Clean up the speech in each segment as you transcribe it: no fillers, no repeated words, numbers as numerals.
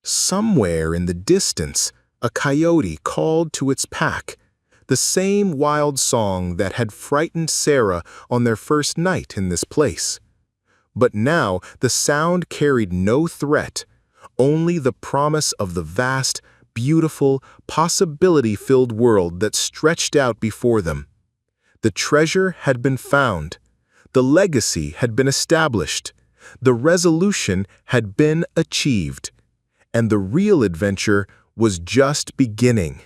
Somewhere in the distance, a coyote called to its pack, the same wild song that had frightened Sarah on their first night in this place. But now the sound carried no threat, only the promise of the vast, beautiful, possibility-filled world that stretched out before them. The treasure had been found. The legacy had been established. The resolution had been achieved. And the real adventure was just beginning.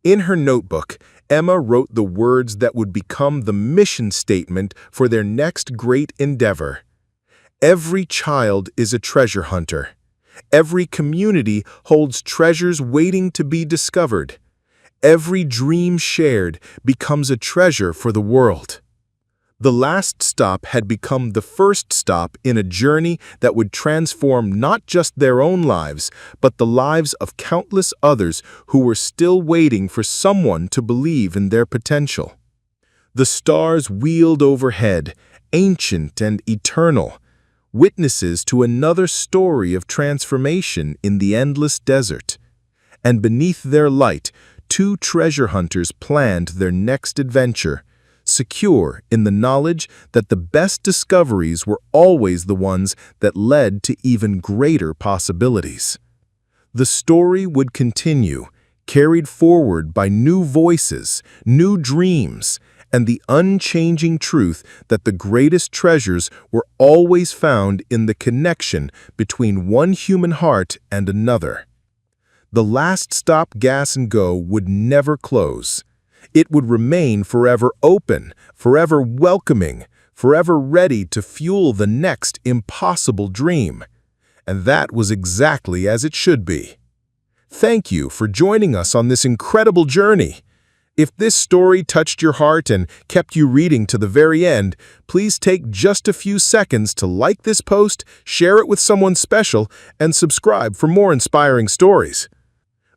In her notebook, Emma wrote the words that would become the mission statement for their next great endeavor. Every child is a treasure hunter. Every community holds treasures waiting to be discovered. Every dream shared becomes a treasure for the world. The last stop had become the first stop in a journey that would transform not just their own lives, but the lives of countless others who were still waiting for someone to believe in their potential. The stars wheeled overhead, ancient and eternal, witnesses to another story of transformation in the endless desert. And beneath their light, two treasure hunters planned their next adventure, secure in the knowledge that the best discoveries were always the ones that led to even greater possibilities. The story would continue, carried forward by new voices, new dreams, and the unchanging truth that the greatest treasures were always found in the connection between one human heart and another. The last stop Gas and Go would never close. It would remain forever open, forever welcoming, forever ready to fuel the next impossible dream. And that was exactly as it should be. Thank you for joining us on this incredible journey. If this story touched your heart and kept you reading to the very end, please take just a few seconds to like this post, share it with someone special, and subscribe for more inspiring stories.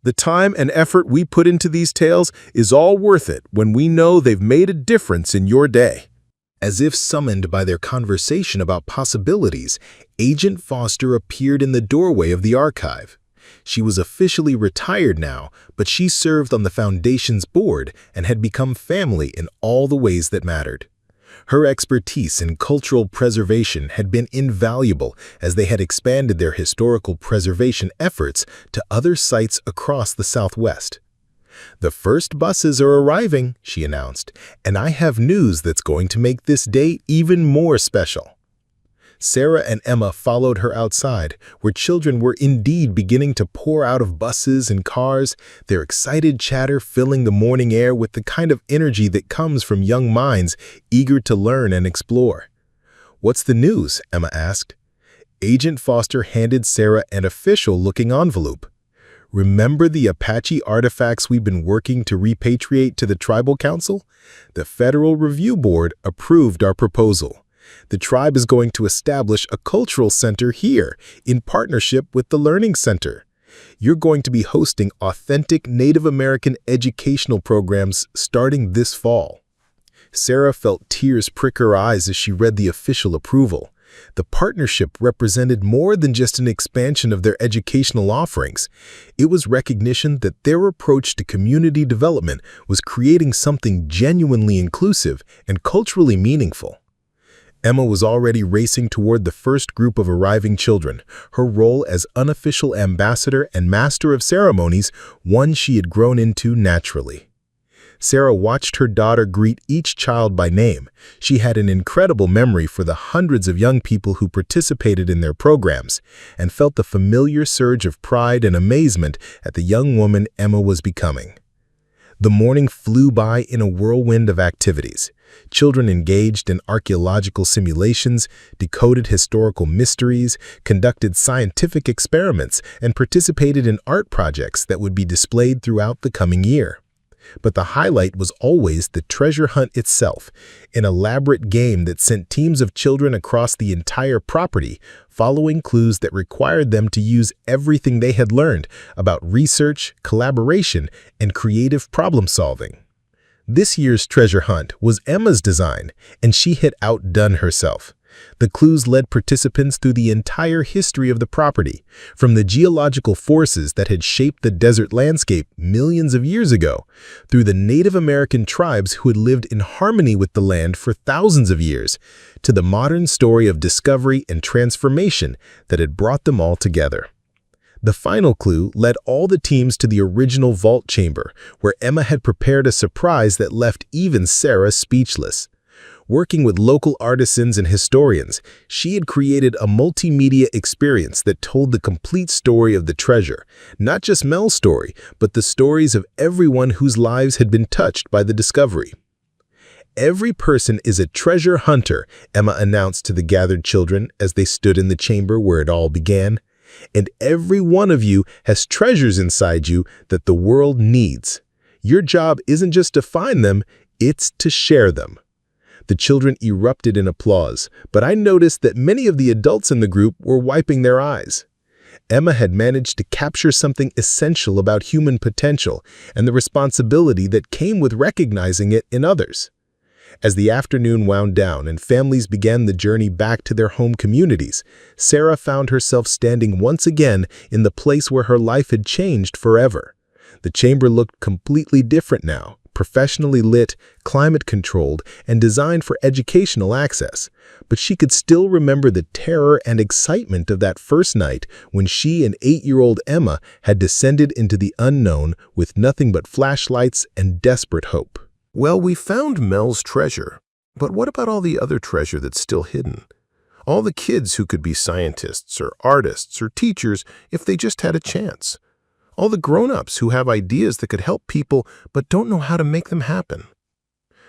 The time and effort we put into these tales is all worth it when we know they've made a difference in your day. As if summoned by their conversation about possibilities, Agent Foster appeared in the doorway of the archive. She was officially retired now, but she served on the Foundation's board and had become family in all the ways that mattered. Her expertise in cultural preservation had been invaluable as they had expanded their historical preservation efforts to other sites across the Southwest. "The first buses are arriving," she announced, "and I have news that's going to make this day even more special." Sarah and Emma followed her outside, where children were indeed beginning to pour out of buses and cars, their excited chatter filling the morning air with the kind of energy that comes from young minds eager to learn and explore. "What's the news?" Emma asked. Agent Foster handed Sarah an official-looking envelope. "Remember the Apache artifacts we've been working to repatriate to the Tribal Council? The Federal Review Board approved our proposal. The tribe is going to establish a cultural center here in partnership with the Learning Center. You're going to be hosting authentic Native American educational programs starting this fall." Sarah felt tears prick her eyes as she read the official approval. The partnership represented more than just an expansion of their educational offerings. It was recognition that their approach to community development was creating something genuinely inclusive and culturally meaningful. Emma was already racing toward the first group of arriving children, her role as unofficial ambassador and master of ceremonies, one she had grown into naturally. Sarah watched her daughter greet each child by name. She had an incredible memory for the hundreds of young people who participated in their programs, and felt the familiar surge of pride and amazement at the young woman Emma was becoming. The morning flew by in a whirlwind of activities. Children engaged in archaeological simulations, decoded historical mysteries, conducted scientific experiments, and participated in art projects that would be displayed throughout the coming year. But the highlight was always the treasure hunt itself, an elaborate game that sent teams of children across the entire property, following clues that required them to use everything they had learned about research, collaboration, and creative problem-solving. This year's treasure hunt was Emma's design, and she had outdone herself. The clues led participants through the entire history of the property, from the geological forces that had shaped the desert landscape millions of years ago, through the Native American tribes who had lived in harmony with the land for thousands of years, to the modern story of discovery and transformation that had brought them all together. The final clue led all the teams to the original vault chamber, where Emma had prepared a surprise that left even Sarah speechless. Working with local artisans and historians, she had created a multimedia experience that told the complete story of the treasure, not just Mel's story, but the stories of everyone whose lives had been touched by the discovery. "Every person is a treasure hunter," Emma announced to the gathered children as they stood in the chamber where it all began. "And every one of you has treasures inside you that the world needs. Your job isn't just to find them, it's to share them." The children erupted in applause, but I noticed that many of the adults in the group were wiping their eyes. Emma had managed to capture something essential about human potential and the responsibility that came with recognizing it in others. As the afternoon wound down and families began the journey back to their home communities, Sarah found herself standing once again in the place where her life had changed forever. The chamber looked completely different now, professionally lit, climate-controlled, and designed for educational access. But she could still remember the terror and excitement of that first night when she and 8-year-old Emma had descended into the unknown with nothing but flashlights and desperate hope. Well, we found Mel's treasure, but what about all the other treasure that's still hidden? All the kids who could be scientists or artists or teachers if they just had a chance. All the grown-ups who have ideas that could help people but don't know how to make them happen.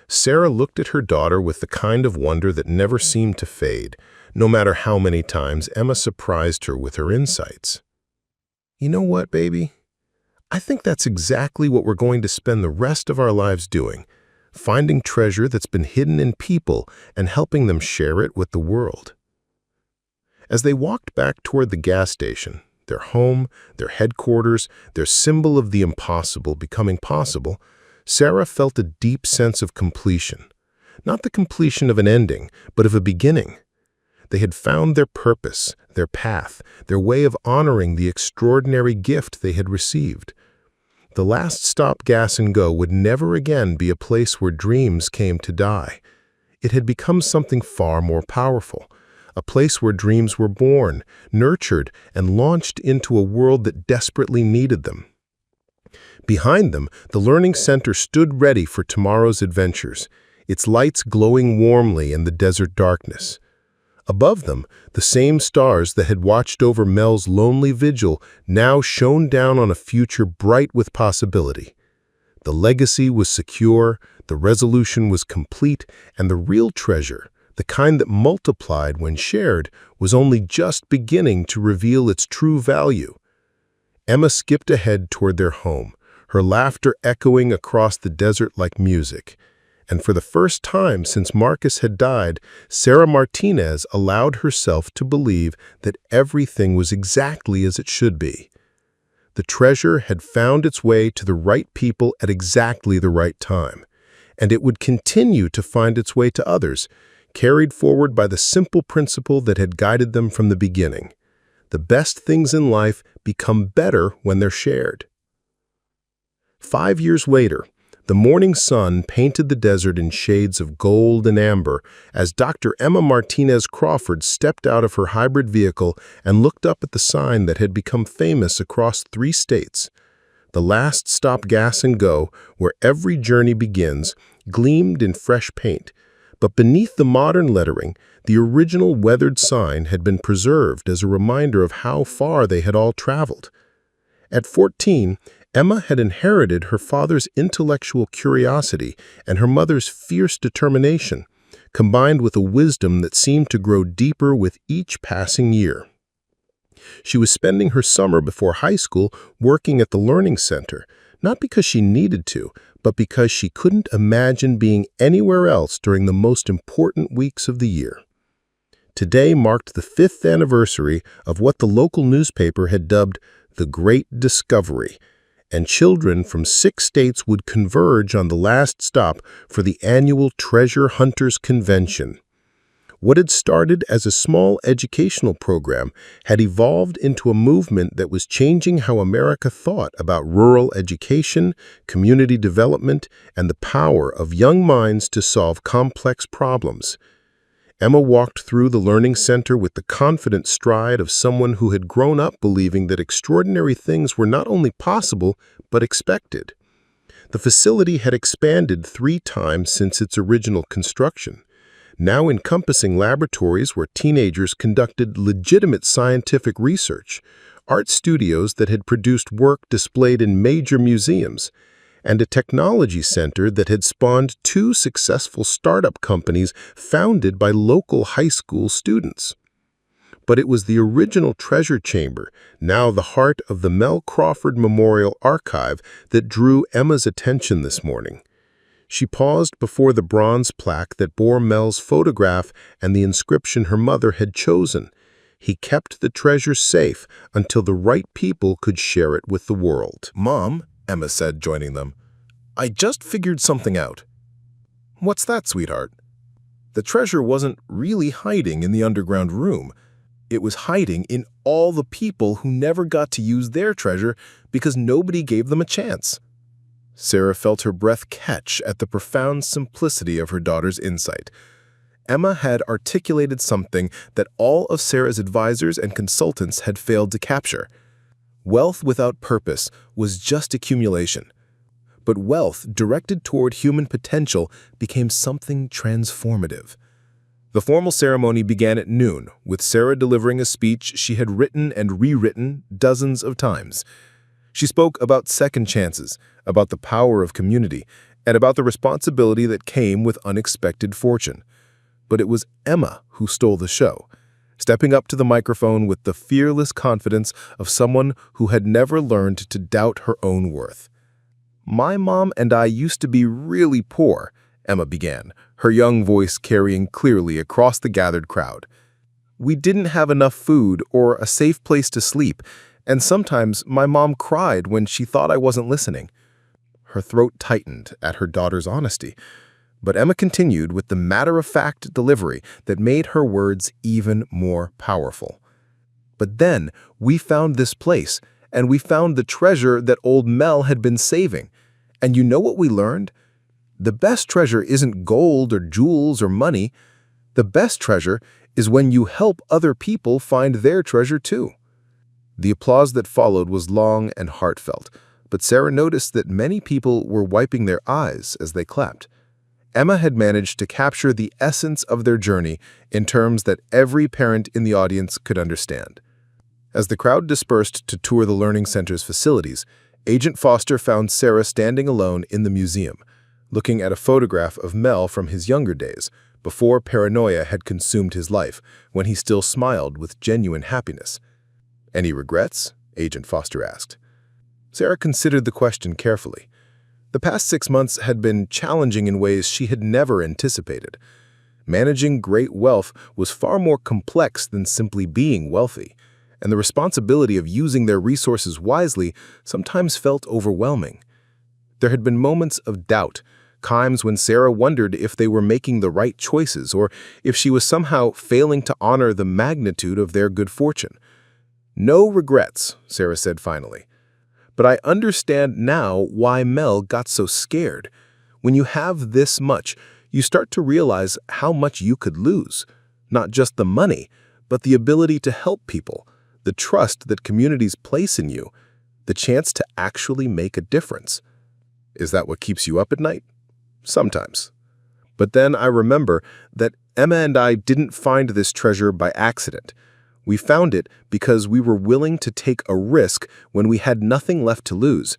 Sarah looked at her daughter with the kind of wonder that never seemed to fade, no matter how many times Emma surprised her with her insights. "You know what, baby? I think that's exactly what we're going to spend the rest of our lives doing, finding treasure that's been hidden in people and helping them share it with the world." As they walked back toward the gas station, their home, their headquarters, their symbol of the impossible becoming possible, Sarah felt a deep sense of completion. Not the completion of an ending, but of a beginning. They had found their purpose, their path, their way of honoring the extraordinary gift they had received. The last stop Gas and Go would never again be a place where dreams came to die. It had become something far more powerful, a place where dreams were born, nurtured, and launched into a world that desperately needed them. Behind them, the Learning Center stood ready for tomorrow's adventures, its lights glowing warmly in the desert darkness. Above them, the same stars that had watched over Mel's lonely vigil now shone down on a future bright with possibility. The legacy was secure, the resolution was complete, and the real treasure, the kind that multiplied when shared, was only just beginning to reveal its true value. Emma skipped ahead toward their home, her laughter echoing across the desert like music. And for the first time since Marcus had died, Sarah Martinez allowed herself to believe that everything was exactly as it should be. The treasure had found its way to the right people at exactly the right time, and it would continue to find its way to others, carried forward by the simple principle that had guided them from the beginning. The best things in life become better when they're shared. 5 years later, the morning sun painted the desert in shades of gold and amber as Dr. Emma Martinez Crawford stepped out of her hybrid vehicle and looked up at the sign that had become famous across 3 states. The last stop Gas and Go, where every journey begins, gleamed in fresh paint, but beneath the modern lettering, the original weathered sign had been preserved as a reminder of how far they had all traveled. At 14, Emma had inherited her father's intellectual curiosity and her mother's fierce determination, combined with a wisdom that seemed to grow deeper with each passing year. She was spending her summer before high school working at the Learning Center, not because she needed to, but because she couldn't imagine being anywhere else during the most important weeks of the year. Today marked the 5th anniversary of what the local newspaper had dubbed the Great Discovery, and children from 6 states would converge on the last stop for the annual Treasure Hunters Convention. What had started as a small educational program had evolved into a movement that was changing how America thought about rural education, community development, and the power of young minds to solve complex problems. Emma walked through the learning center with the confident stride of someone who had grown up believing that extraordinary things were not only possible, but expected. The facility had expanded 3 times since its original construction, now encompassing laboratories where teenagers conducted legitimate scientific research, art studios that had produced work displayed in major museums, and a technology center that had spawned 2 successful startup companies founded by local high school students. But it was the original treasure chamber, now the heart of the Mel Crawford Memorial Archive, that drew Emma's attention this morning. She paused before the bronze plaque that bore Mel's photograph and the inscription her mother had chosen. He kept the treasure safe until the right people could share it with the world. "Mom," Emma said, joining them, "I just figured something out." "What's that, sweetheart?" "The treasure wasn't really hiding in the underground room. It was hiding in all the people who never got to use their treasure because nobody gave them a chance." Sarah felt her breath catch at the profound simplicity of her daughter's insight. Emma had articulated something that all of Sarah's advisors and consultants had failed to capture. Wealth without purpose was just accumulation. But wealth directed toward human potential became something transformative. The formal ceremony began at noon, with Sarah delivering a speech she had written and rewritten dozens of times. She spoke about second chances, about the power of community, and about the responsibility that came with unexpected fortune. But it was Emma who stole the show, stepping up to the microphone with the fearless confidence of someone who had never learned to doubt her own worth. "My mom and I used to be really poor," Emma began, her young voice carrying clearly across the gathered crowd. "We didn't have enough food or a safe place to sleep, and sometimes my mom cried when she thought I wasn't listening." Her throat tightened at her daughter's honesty, but Emma continued with the matter-of-fact delivery that made her words even more powerful. "But then we found this place, and we found the treasure that old Mel had been saving. And you know what we learned? The best treasure isn't gold or jewels or money. The best treasure is when you help other people find their treasure too." The applause that followed was long and heartfelt, but Sarah noticed that many people were wiping their eyes as they clapped. Emma had managed to capture the essence of their journey in terms that every parent in the audience could understand. As the crowd dispersed to tour the Learning Center's facilities, Agent Foster found Sarah standing alone in the museum, looking at a photograph of Mel from his younger days, before paranoia had consumed his life, when he still smiled with genuine happiness. "Any regrets?" Agent Foster asked. Sarah considered the question carefully. The past 6 months had been challenging in ways she had never anticipated. Managing great wealth was far more complex than simply being wealthy, and the responsibility of using their resources wisely sometimes felt overwhelming. There had been moments of doubt, times when Sarah wondered if they were making the right choices or if she was somehow failing to honor the magnitude of their good fortune. "No regrets," Sarah said finally. "But I understand now why Mel got so scared. When you have this much, you start to realize how much you could lose. Not just the money, but the ability to help people, the trust that communities place in you, the chance to actually make a difference." Is that what keeps you up at night? Sometimes. But then I remember that Emma and I didn't find this treasure by accident. We found it because we were willing to take a risk when we had nothing left to lose.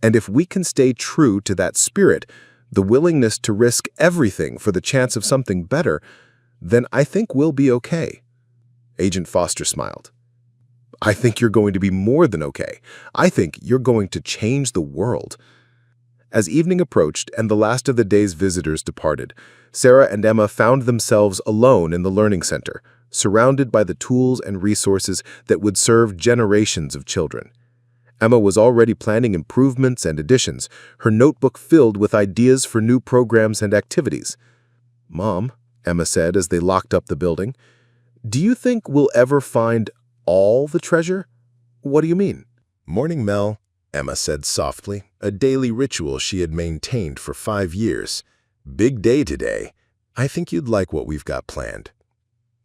And if we can stay true to that spirit, the willingness to risk everything for the chance of something better, then I think we'll be okay. Agent Foster smiled. "I think you're going to be more than okay. I think you're going to change the world." As evening approached and the last of the day's visitors departed, Sarah and Emma found themselves alone in the Learning Center, surrounded by the tools and resources that would serve generations of children. Emma was already planning improvements and additions, her notebook filled with ideas for new programs and activities. "Mom," Emma said as they locked up the building. "Do you think we'll ever find all the treasure? What do you mean?" "Morning, Mel," Emma said softly, a daily ritual she had maintained for 5 years. "Big day today. I think you'd like what we've got planned."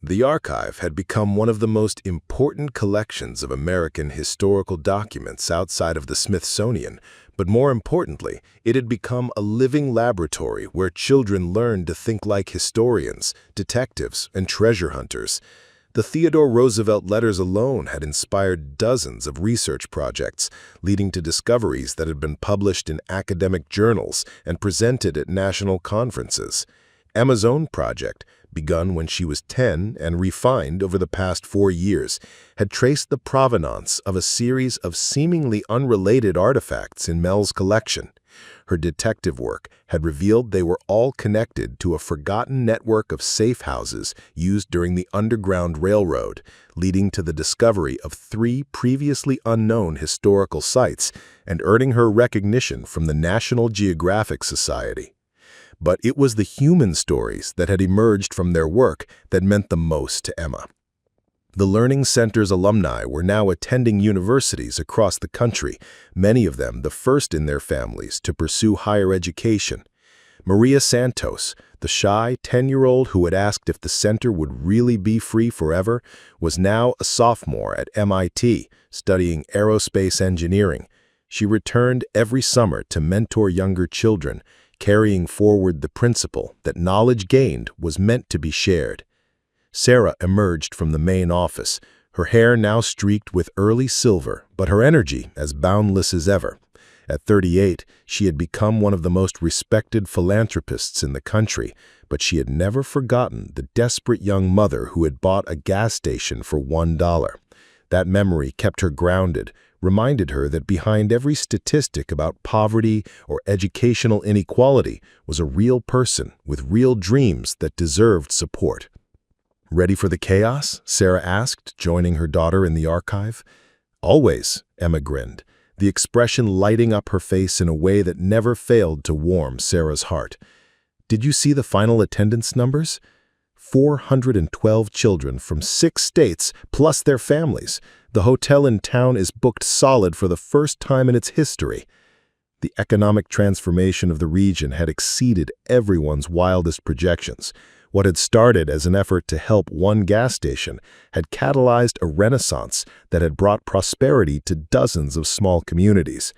The archive had become one of the most important collections of American historical documents outside of the Smithsonian, but more importantly, it had become a living laboratory where children learned to think like historians, detectives, and treasure hunters. The Theodore Roosevelt letters alone had inspired dozens of research projects, leading to discoveries that had been published in academic journals and presented at national conferences. Emma's own project, begun when she was 10 and refined over the past 4 years, had traced the provenance of a series of seemingly unrelated artifacts in Mel's collection. Her detective work had revealed they were all connected to a forgotten network of safe houses used during the Underground Railroad, leading to the discovery of 3 previously unknown historical sites and earning her recognition from the National Geographic Society. But it was the human stories that had emerged from their work that meant the most to Emma. The Learning Center's alumni were now attending universities across the country, many of them the first in their families to pursue higher education. Maria Santos, the shy 10-year-old who had asked if the center would really be free forever, was now a sophomore at MIT, studying aerospace engineering. She returned every summer to mentor younger children, carrying forward the principle that knowledge gained was meant to be shared. Sarah emerged from the main office, her hair now streaked with early silver, but her energy as boundless as ever. At 38, she had become one of the most respected philanthropists in the country, but she had never forgotten the desperate young mother who had bought a gas station for $1. That memory kept her grounded, reminded her that behind every statistic about poverty or educational inequality was a real person with real dreams that deserved support. "Ready for the chaos?" Sarah asked, joining her daughter in the archive. "Always," Emma grinned, the expression lighting up her face in a way that never failed to warm Sarah's heart. "Did you see the final attendance numbers? 412 children from 6 states, plus their families. The hotel in town is booked solid for the first time in its history." The economic transformation of the region had exceeded everyone's wildest projections. What had started as an effort to help one gas station had catalyzed a renaissance that had brought prosperity to dozens of small communities.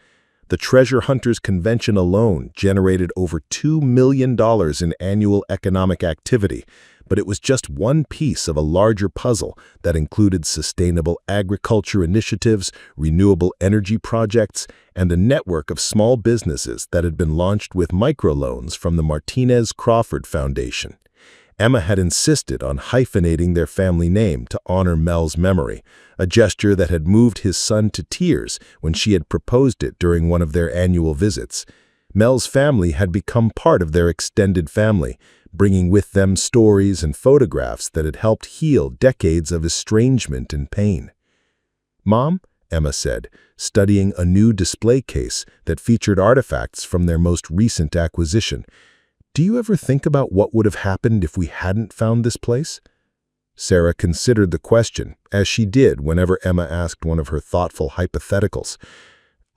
The Treasure Hunters Convention alone generated over $2 million in annual economic activity, but it was just one piece of a larger puzzle that included sustainable agriculture initiatives, renewable energy projects, and a network of small businesses that had been launched with microloans from the Martinez Crawford Foundation. Emma had insisted on hyphenating their family name to honor Mel's memory, a gesture that had moved his son to tears when she had proposed it during one of their annual visits. Mel's family had become part of their extended family, bringing with them stories and photographs that had helped heal decades of estrangement and pain. "Mom," Emma said, studying a new display case that featured artifacts from their most recent acquisition, "do you ever think about what would have happened if we hadn't found this place?" Sarah considered the question, as she did whenever Emma asked one of her thoughtful hypotheticals.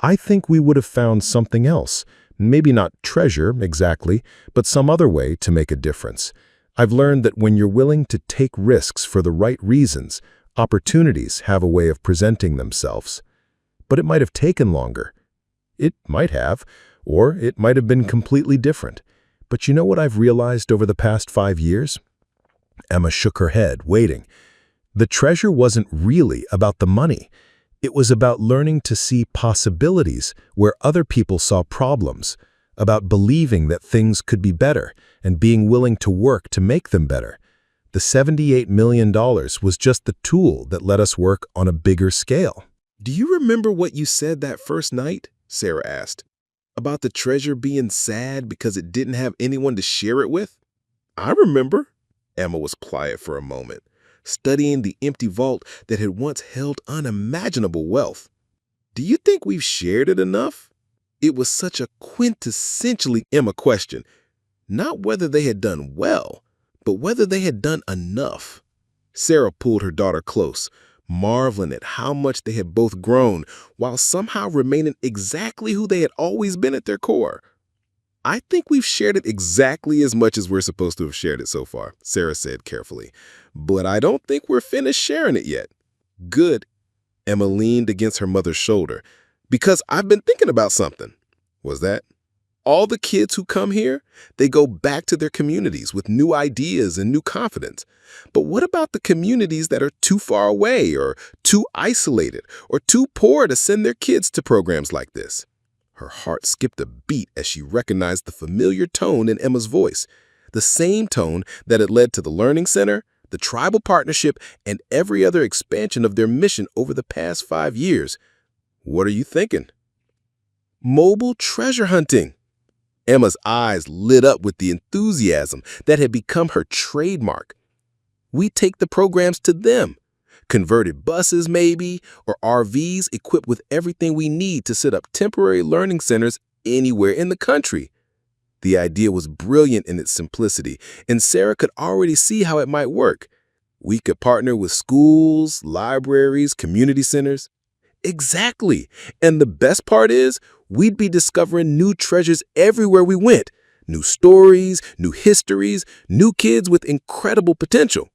"I think we would have found something else. Maybe not treasure, exactly, but some other way to make a difference. I've learned that when you're willing to take risks for the right reasons, opportunities have a way of presenting themselves." But it might have taken longer. It might have, or it might have been completely different. But you know what I've realized over the past 5 years? Emma shook her head, waiting. The treasure wasn't really about the money. It was about learning to see possibilities where other people saw problems, about believing that things could be better and being willing to work to make them better. The $78 million was just the tool that let us work on a bigger scale. "Do you remember what you said that first night?" Sarah asked. "About the treasure being sad because it didn't have anyone to share it with?" "I remember." Emma was quiet for a moment, studying the empty vault that had once held unimaginable wealth. "Do you think we've shared it enough?" It was such a quintessentially Emma question, not whether they had done well, But whether they had done enough. Sarah pulled her daughter close, marveling at how much they had both grown while somehow remaining exactly who they had always been at their core. I think we've shared it exactly as much as we're supposed to have shared it so far, Sarah said carefully. But I don't think we're finished sharing it yet. Good. Emma leaned against her mother's shoulder. Because I've been thinking about something. Was that? All the kids who come here, they go back to their communities with new ideas and new confidence. But what about the communities that are too far away or too isolated or too poor to send their kids to programs like this? Her heart skipped a beat as she recognized the familiar tone in Emma's voice, the same tone that had led to the Learning Center, the tribal partnership, and every other expansion of their mission over the past 5 years. What are you thinking? Mobile treasure hunting. Emma's eyes lit up with the enthusiasm that had become her trademark. We take the programs to them. Converted buses, maybe, or RVs equipped with everything we need to set up temporary learning centers anywhere in the country. The idea was brilliant in its simplicity, and Sarah could already see how it might work. We could partner with schools, libraries, community centers. Exactly. And the best part is, we'd be discovering new treasures everywhere we went. New stories, new histories, new kids with incredible potential.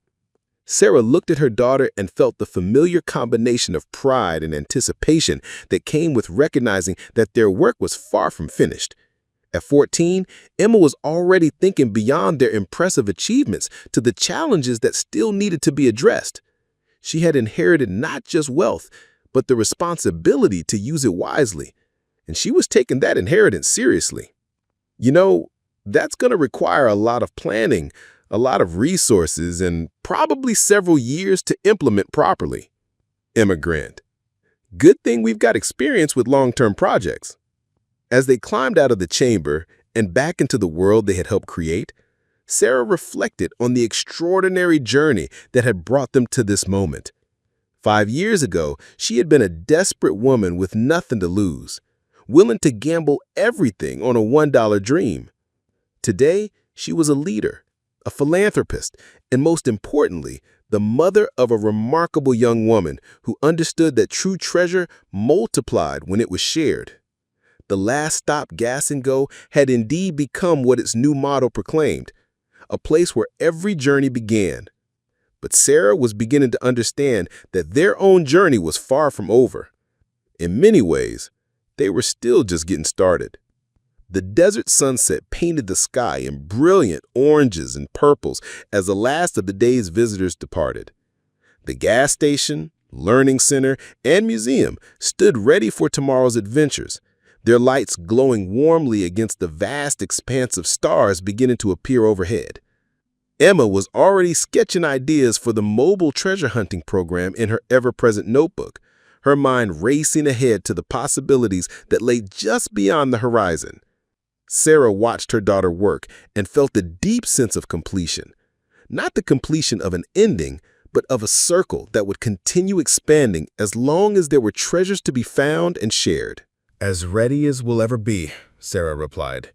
Sarah looked at her daughter and felt the familiar combination of pride and anticipation that came with recognizing that their work was far from finished. At 14, Emma was already thinking beyond their impressive achievements to the challenges that still needed to be addressed. She had inherited not just wealth, but the responsibility to use it wisely, and she was taking that inheritance seriously. You know, that's going to require a lot of planning, a lot of resources, and probably several years to implement properly. Emma grinned. Good thing we've got experience with long-term projects. As they climbed out of the chamber and back into the world they had helped create, Sarah reflected on the extraordinary journey that had brought them to this moment. 5 years ago, she had been a desperate woman with nothing to lose, willing to gamble everything on a $1 dream. Today, she was a leader, a philanthropist, and most importantly, the mother of a remarkable young woman who understood that true treasure multiplied when it was shared. The Last Stop Gas and Go had indeed become what its new motto proclaimed, a place where every journey began. But Sarah was beginning to understand that their own journey was far from over. In many ways, they were still just getting started. The desert sunset painted the sky in brilliant oranges and purples as the last of the day's visitors departed. The gas station, learning center, and museum stood ready for tomorrow's adventures, their lights glowing warmly against the vast expanse of stars beginning to appear overhead. Emma was already sketching ideas for the mobile treasure hunting program in her ever-present notebook, her mind racing ahead to the possibilities that lay just beyond the horizon. Sarah watched her daughter work and felt a deep sense of completion. Not the completion of an ending, but of a circle that would continue expanding as long as there were treasures to be found and shared. As ready as we'll ever be, Sarah replied.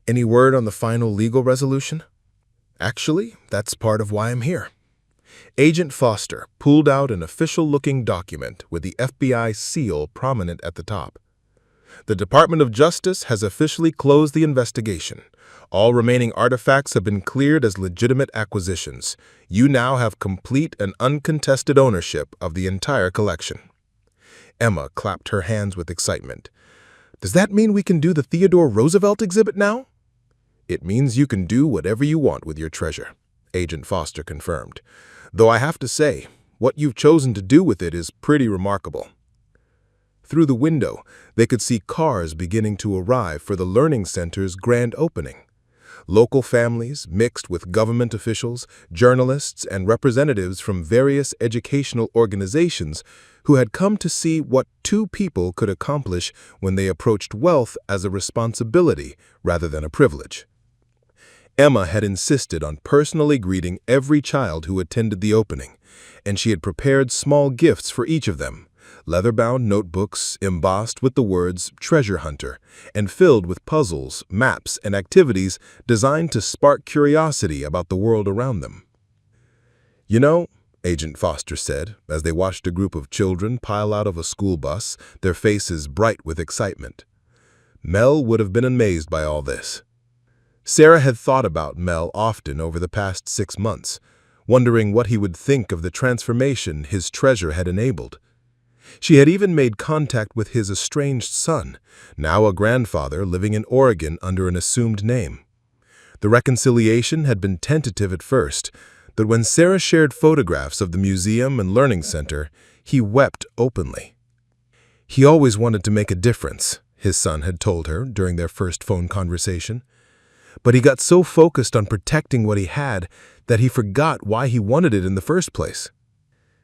Any word on the final legal resolution? Actually, that's part of why I'm here. Agent Foster pulled out an official-looking document with the FBI seal prominent at the top. The Department of Justice has officially closed the investigation. All remaining artifacts have been cleared as legitimate acquisitions. You now have complete and uncontested ownership of the entire collection. Emma clapped her hands with excitement. Does that mean we can do the Theodore Roosevelt exhibit now? It means you can do whatever you want with your treasure, Agent Foster confirmed. Though I have to say, what you've chosen to do with it is pretty remarkable. Through the window, they could see cars beginning to arrive for the Learning Center's grand opening. Local families, mixed with government officials, journalists, and representatives from various educational organizations who had come to see what two people could accomplish when they approached wealth as a responsibility rather than a privilege. Emma had insisted on personally greeting every child who attended the opening, and she had prepared small gifts for each of them, leather-bound notebooks embossed with the words Treasure Hunter and filled with puzzles, maps, and activities designed to spark curiosity about the world around them. "You know," Agent Foster said, as they watched a group of children pile out of a school bus, their faces bright with excitement. Mel would have been amazed by all this. Sarah had thought about Mel often over the past 6 months, wondering what he would think of the transformation his treasure had enabled. She had even made contact with his estranged son, now a grandfather living in Oregon under an assumed name. The reconciliation had been tentative at first, but when Sarah shared photographs of the museum and learning center, he wept openly. He always wanted to make a difference, his son had told her during their first phone conversation. But he got so focused on protecting what he had that he forgot why he wanted it in the first place.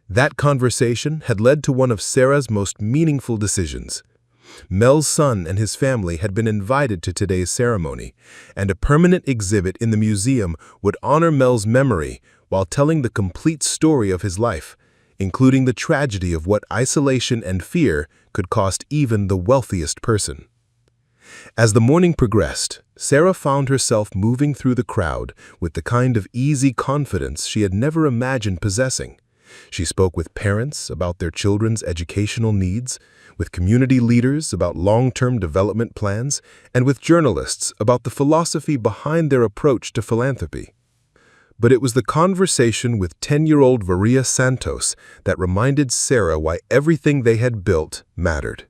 That conversation had led to one of Sarah's most meaningful decisions. Mel's son and his family had been invited to today's ceremony, and a permanent exhibit in the museum would honor Mel's memory while telling the complete story of his life, including the tragedy of what isolation and fear could cost even the wealthiest person. As the morning progressed, Sarah found herself moving through the crowd with the kind of easy confidence she had never imagined possessing. She spoke with parents about their children's educational needs, with community leaders about long-term development plans, and with journalists about the philosophy behind their approach to philanthropy. But it was the conversation with 10-year-old Varia Santos that reminded Sarah why everything they had built mattered.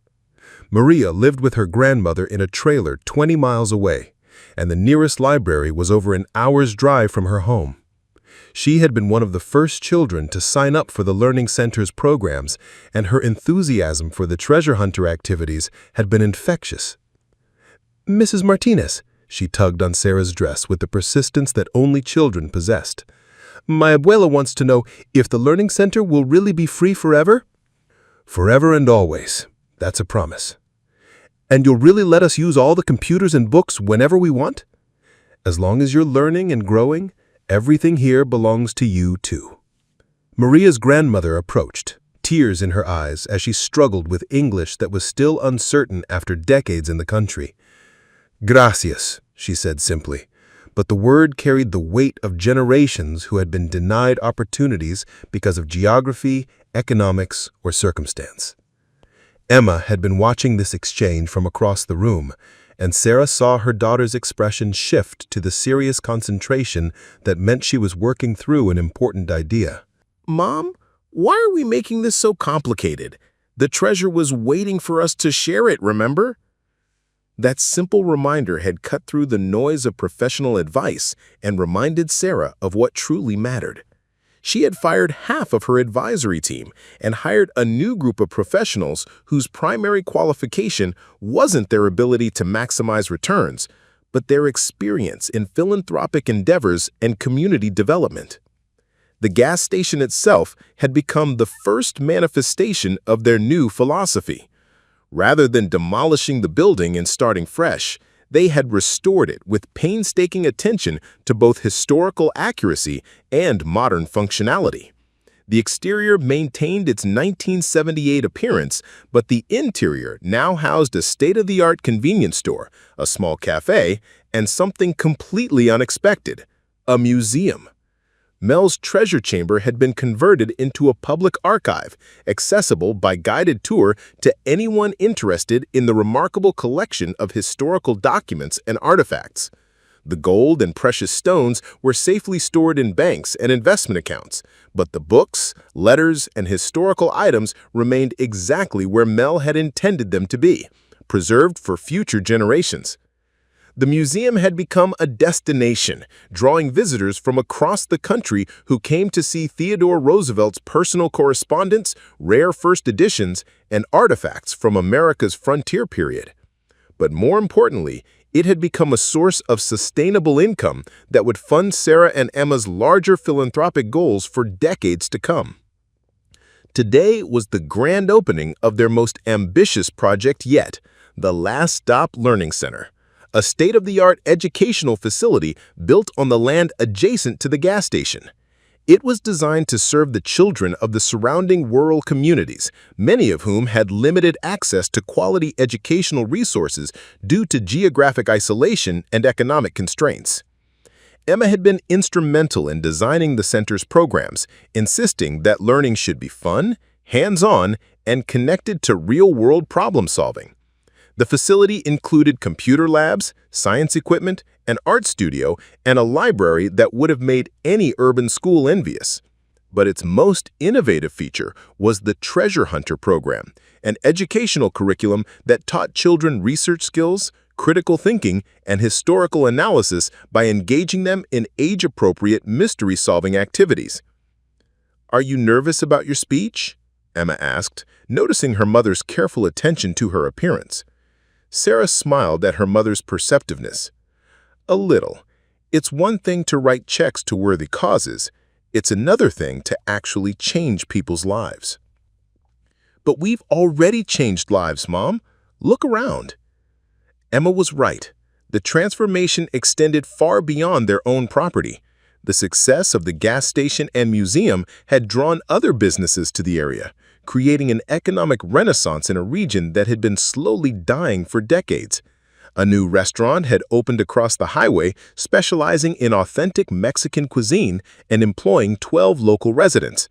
Maria lived with her grandmother in a trailer 20 miles away, and the nearest library was over an hour's drive from her home. She had been one of the first children to sign up for the Learning Center's programs, and her enthusiasm for the treasure hunter activities had been infectious. "Mrs. Martinez," she tugged on Sarah's dress with the persistence that only children possessed. "My abuela wants to know if the Learning Center will really be free forever?" "Forever and always. That's a promise." "And you'll really let us use all the computers and books whenever we want?" "As long as you're learning and growing, everything here belongs to you too." Maria's grandmother approached, tears in her eyes as she struggled with English that was still uncertain after decades in the country. "Gracias," she said simply, but the word carried the weight of generations who had been denied opportunities because of geography, economics, or circumstance. Emma had been watching this exchange from across the room, and Sarah saw her daughter's expression shift to the serious concentration that meant she was working through an important idea. "Mom, why are we making this so complicated? The treasure was waiting for us to share it, remember?" That simple reminder had cut through the noise of professional advice and reminded Sarah of what truly mattered. She had fired half of her advisory team and hired a new group of professionals whose primary qualification wasn't their ability to maximize returns, but their experience in philanthropic endeavors and community development. The gas station itself had become the first manifestation of their new philosophy. Rather than demolishing the building and starting fresh, they had restored it with painstaking attention to both historical accuracy and modern functionality. The exterior maintained its 1978 appearance, but the interior now housed a state-of-the-art convenience store, a small cafe, and something completely unexpected: a museum. Mel's treasure chamber had been converted into a public archive, accessible by guided tour to anyone interested in the remarkable collection of historical documents and artifacts. The gold and precious stones were safely stored in banks and investment accounts, but the books, letters, and historical items remained exactly where Mel had intended them to be, preserved for future generations. The museum had become a destination, drawing visitors from across the country who came to see Theodore Roosevelt's personal correspondence, rare first editions, and artifacts from America's frontier period. But more importantly, it had become a source of sustainable income that would fund Sarah and Emma's larger philanthropic goals for decades to come. Today was the grand opening of their most ambitious project yet, the Last Stop Learning Center, a state-of-the-art educational facility built on the land adjacent to the gas station. It was designed to serve the children of the surrounding rural communities, many of whom had limited access to quality educational resources due to geographic isolation and economic constraints. Emma had been instrumental in designing the center's programs, insisting that learning should be fun, hands-on, and connected to real-world problem-solving. The facility included computer labs, science equipment, an art studio, and a library that would have made any urban school envious. But its most innovative feature was the Treasure Hunter program, an educational curriculum that taught children research skills, critical thinking, and historical analysis by engaging them in age-appropriate mystery-solving activities. "Are you nervous about your speech?" Emma asked, noticing her mother's careful attention to her appearance. Sarah smiled at her mother's perceptiveness. "A little. It's one thing to write checks to worthy causes. It's another thing to actually change people's lives." "But we've already changed lives, Mom. Look around." Emma was right. The transformation extended far beyond their own property. The success of the gas station and museum had drawn other businesses to the area, creating an economic renaissance in a region that had been slowly dying for decades. A new restaurant had opened across the highway, specializing in authentic Mexican cuisine and employing 12 local residents.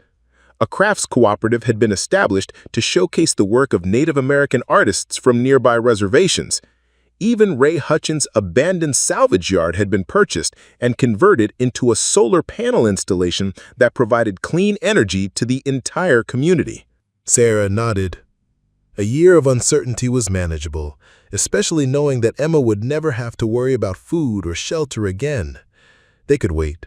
A crafts cooperative had been established to showcase the work of Native American artists from nearby reservations. Even Ray Hutchins' abandoned salvage yard had been purchased and converted into a solar panel installation that provided clean energy to the entire community. Sarah nodded. A year of uncertainty was manageable, especially knowing that Emma would never have to worry about food or shelter again. They could wait.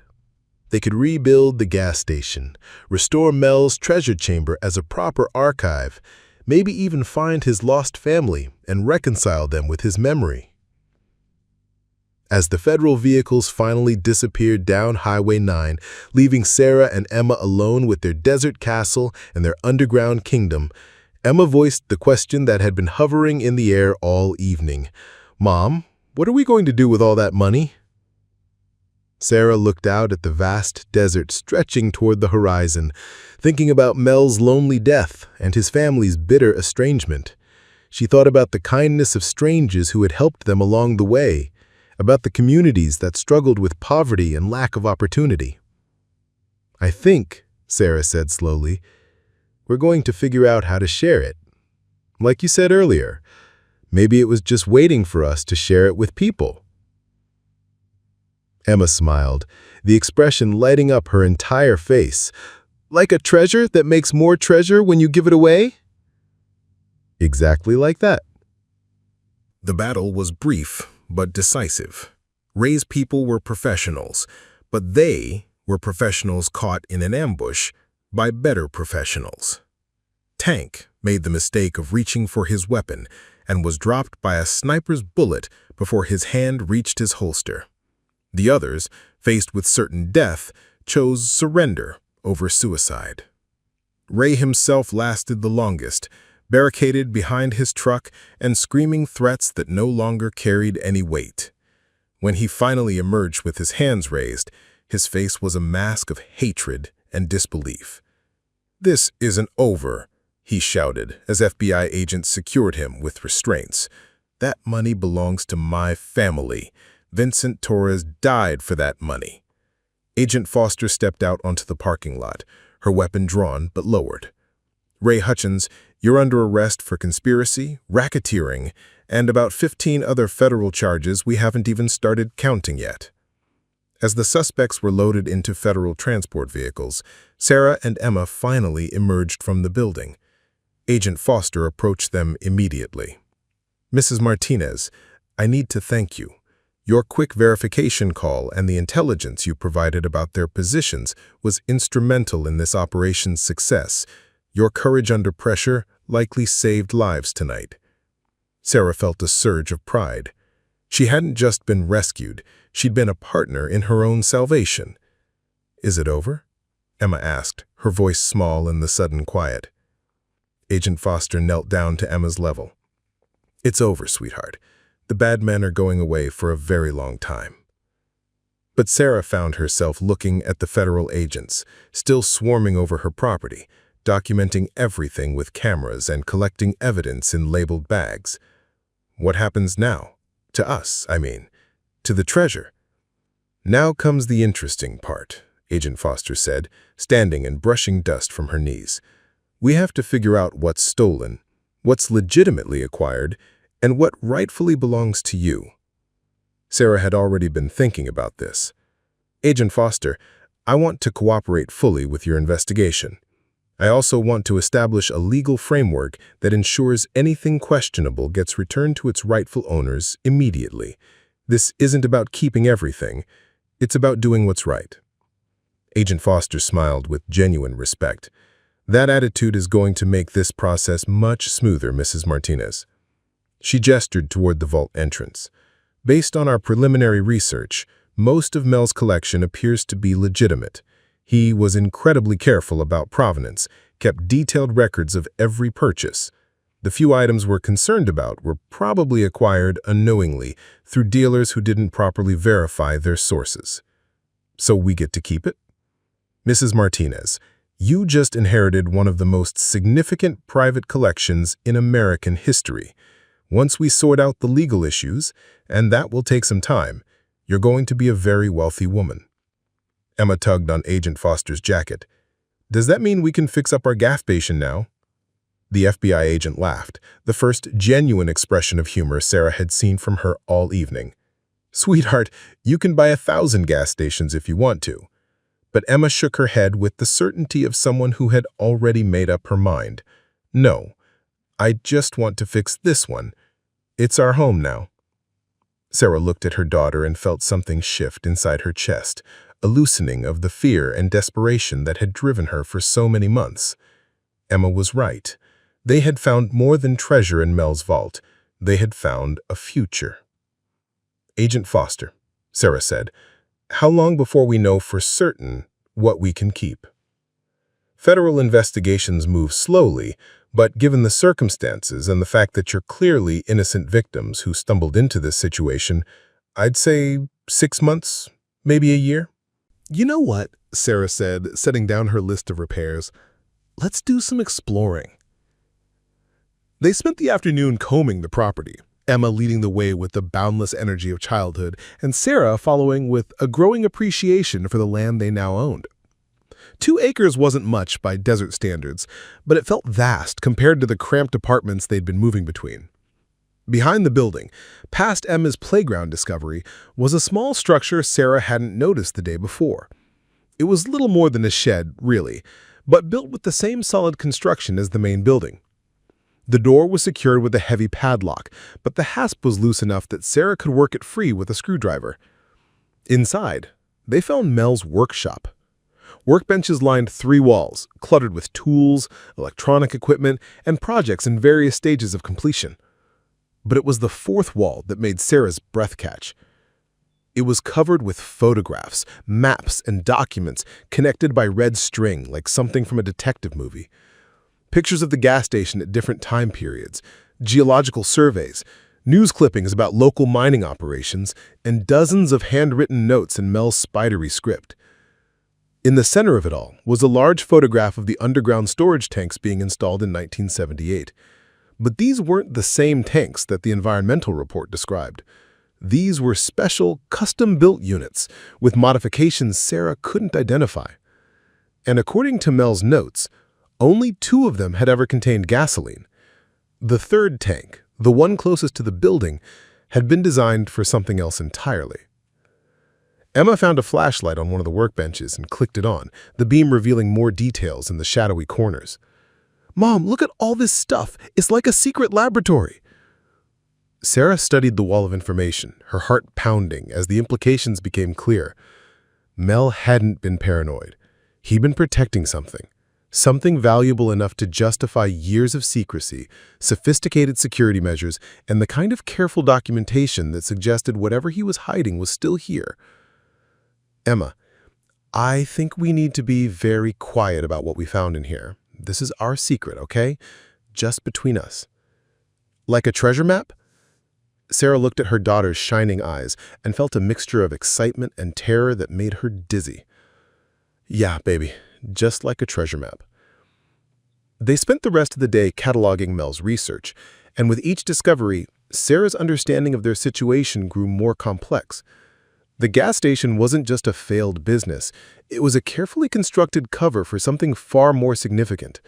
They could rebuild the gas station, restore Mel's treasure chamber as a proper archive, maybe even find his lost family and reconcile them with his memory. As the federal vehicles finally disappeared down Highway 9, leaving Sarah and Emma alone with their desert castle and their underground kingdom, Emma voiced the question that had been hovering in the air all evening. "Mom, what are we going to do with all that money?" Sarah looked out at the vast desert stretching toward the horizon, thinking about Mel's lonely death and his family's bitter estrangement. She thought about the kindness of strangers who had helped them along the way, about the communities that struggled with poverty and lack of opportunity. "I think," Sarah said slowly, "we're going to figure out how to share it. Like you said earlier, maybe it was just waiting for us to share it with people." Emma smiled, the expression lighting up her entire face. "Like a treasure that makes more treasure when you give it away?" "Exactly like that." The battle was brief but decisive. Ray's people were professionals, but they were professionals caught in an ambush by better professionals. Tank made the mistake of reaching for his weapon and was dropped by a sniper's bullet before his hand reached his holster. The others, faced with certain death, chose surrender over suicide. Ray himself lasted the longest, barricaded behind his truck and screaming threats that no longer carried any weight. When he finally emerged with his hands raised, his face was a mask of hatred and disbelief. "This isn't over," he shouted as FBI agents secured him with restraints. "That money belongs to my family. Vincent Torres died for that money." Agent Foster stepped out onto the parking lot, her weapon drawn but lowered. "Ray Hutchins, you're under arrest for conspiracy, racketeering, and about 15 other federal charges we haven't even started counting yet." As the suspects were loaded into federal transport vehicles, Sarah and Emma finally emerged from the building. Agent Foster approached them immediately. "Mrs. Martinez, I need to thank you. Your quick verification call and the intelligence you provided about their positions was instrumental in this operation's success. Your courage under pressure likely saved lives tonight." Sarah felt a surge of pride. She hadn't just been rescued, she'd been a partner in her own salvation. "Is it over?" Emma asked, her voice small in the sudden quiet. Agent Foster knelt down to Emma's level. "It's over, sweetheart. The bad men are going away for a very long time." But Sarah found herself looking at the federal agents, still swarming over her property, documenting everything with cameras and collecting evidence in labeled bags. What happens now? To us, I mean. To the treasure. Now comes the interesting part, Agent Foster said, standing and brushing dust from her knees. We have to figure out what's stolen, what's legitimately acquired, and what rightfully belongs to you. Sarah had already been thinking about this. Agent Foster, I want to cooperate fully with your investigation. I also want to establish a legal framework that ensures anything questionable gets returned to its rightful owners immediately. This isn't about keeping everything. It's about doing what's right. Agent Foster smiled with genuine respect. That attitude is going to make this process much smoother, Mrs. Martinez. She gestured toward the vault entrance. Based on our preliminary research, most of Mel's collection appears to be legitimate. He was incredibly careful about provenance, kept detailed records of every purchase. The few items we're concerned about were probably acquired unknowingly through dealers who didn't properly verify their sources. So we get to keep it? Mrs. Martinez, you just inherited one of the most significant private collections in American history. Once we sort out the legal issues, and that will take some time, you're going to be a very wealthy woman. Emma tugged on Agent Foster's jacket. Does that mean we can fix up our gas station now? The FBI agent laughed, the first genuine expression of humor Sarah had seen from her all evening. Sweetheart, you can buy 1,000 gas stations if you want to. But Emma shook her head with the certainty of someone who had already made up her mind. No, I just want to fix this one. It's our home now. Sarah looked at her daughter and felt something shift inside her chest, a loosening of the fear and desperation that had driven her for so many months. Emma was right. They had found more than treasure in Mel's vault. They had found a future. Agent Foster, Sarah said, how long before we know for certain what we can keep? Federal investigations move slowly, but given the circumstances and the fact that you're clearly innocent victims who stumbled into this situation, I'd say 6 months, maybe a year. You know what, Sarah said, setting down her list of repairs. Let's do some exploring. They spent the afternoon combing the property, Emma leading the way with the boundless energy of childhood, and Sarah following with a growing appreciation for the land they now owned. 2 acres wasn't much by desert standards, but it felt vast compared to the cramped apartments they'd been moving between. Behind the building, past Emma's playground discovery, was a small structure Sarah hadn't noticed the day before. It was little more than a shed, really, but built with the same solid construction as the main building. The door was secured with a heavy padlock, but the hasp was loose enough that Sarah could work it free with a screwdriver. Inside, they found Mel's workshop. Workbenches lined 3 walls, cluttered with tools, electronic equipment, and projects in various stages of completion. But it was the 4th wall that made Sarah's breath catch. It was covered with photographs, maps, and documents connected by red string like something from a detective movie. Pictures of the gas station at different time periods, geological surveys, news clippings about local mining operations, and dozens of handwritten notes in Mel's spidery script. In the center of it all was a large photograph of the underground storage tanks being installed in 1978. But these weren't the same tanks that the environmental report described. These were special, custom-built units with modifications Sarah couldn't identify. And according to Mel's notes, only 2 of them had ever contained gasoline. The 3rd tank, the one closest to the building, had been designed for something else entirely. Emma found a flashlight on one of the workbenches and clicked it on, the beam revealing more details in the shadowy corners. Mom, look at all this stuff. It's like a secret laboratory. Sarah studied the wall of information, her heart pounding as the implications became clear. Mel hadn't been paranoid. He'd been protecting something valuable enough to justify years of secrecy, sophisticated security measures, and the kind of careful documentation that suggested whatever he was hiding was still here. Emma, I think we need to be very quiet about what we found in here. This is our secret, okay? Just between us. Like a treasure map? Sarah looked at her daughter's shining eyes and felt a mixture of excitement and terror that made her dizzy. Yeah, baby, just like a treasure map. They spent the rest of the day cataloging Mel's research, and with each discovery, Sarah's understanding of their situation grew more complex. The gas station wasn't just a failed business, it was a carefully constructed cover for something far more significant.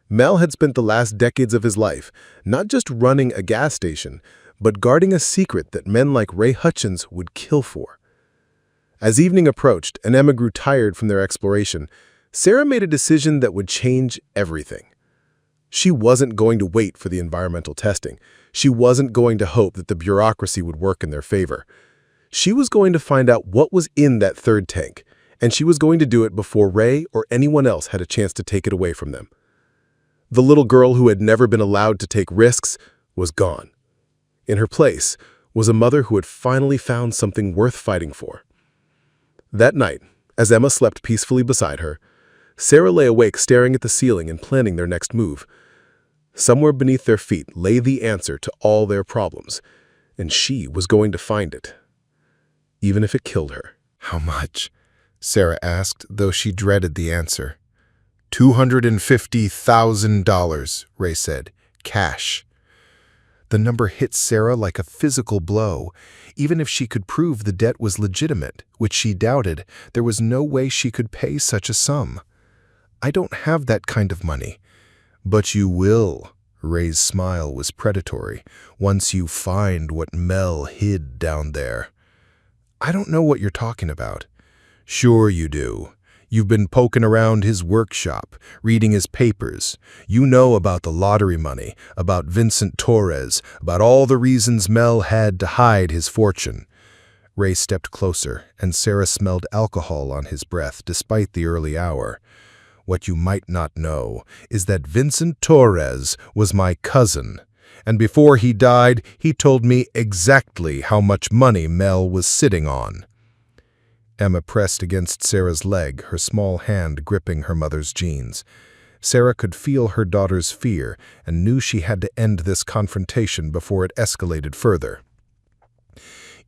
Mel had spent the last decades of his life not just running a gas station, but guarding a secret that men like Ray Hutchins would kill for. As evening approached and Emma grew tired from their exploration, Sarah made a decision that would change everything. She wasn't going to wait for the environmental testing. She wasn't going to hope that the bureaucracy would work in their favor. She was going to find out what was in that third tank, and she was going to do it before Ray or anyone else had a chance to take it away from them. The little girl who had never been allowed to take risks was gone. In her place was a mother who had finally found something worth fighting for. That night, as Emma slept peacefully beside her, Sarah lay awake staring at the ceiling and planning their next move. Somewhere beneath their feet lay the answer to all their problems, and she was going to find it, even if it killed her. How much? Sarah asked, though she dreaded the answer. $250,000, Ray said. Cash. The number hit Sarah like a physical blow. Even if she could prove the debt was legitimate, which she doubted, there was no way she could pay such a sum. I don't have that kind of money. But you will. Ray's smile was predatory. Once you find what Mel hid down there. I don't know what you're talking about. Sure you do. You've been poking around his workshop, reading his papers. You know about the lottery money, about Vincent Torres, about all the reasons Mel had to hide his fortune. Ray stepped closer, and Sarah smelled alcohol on his breath despite the early hour. What you might not know is that Vincent Torres was my cousin, and before he died, he told me exactly how much money Mel was sitting on. Emma pressed against Sarah's leg, her small hand gripping her mother's jeans. Sarah could feel her daughter's fear and knew she had to end this confrontation before it escalated further.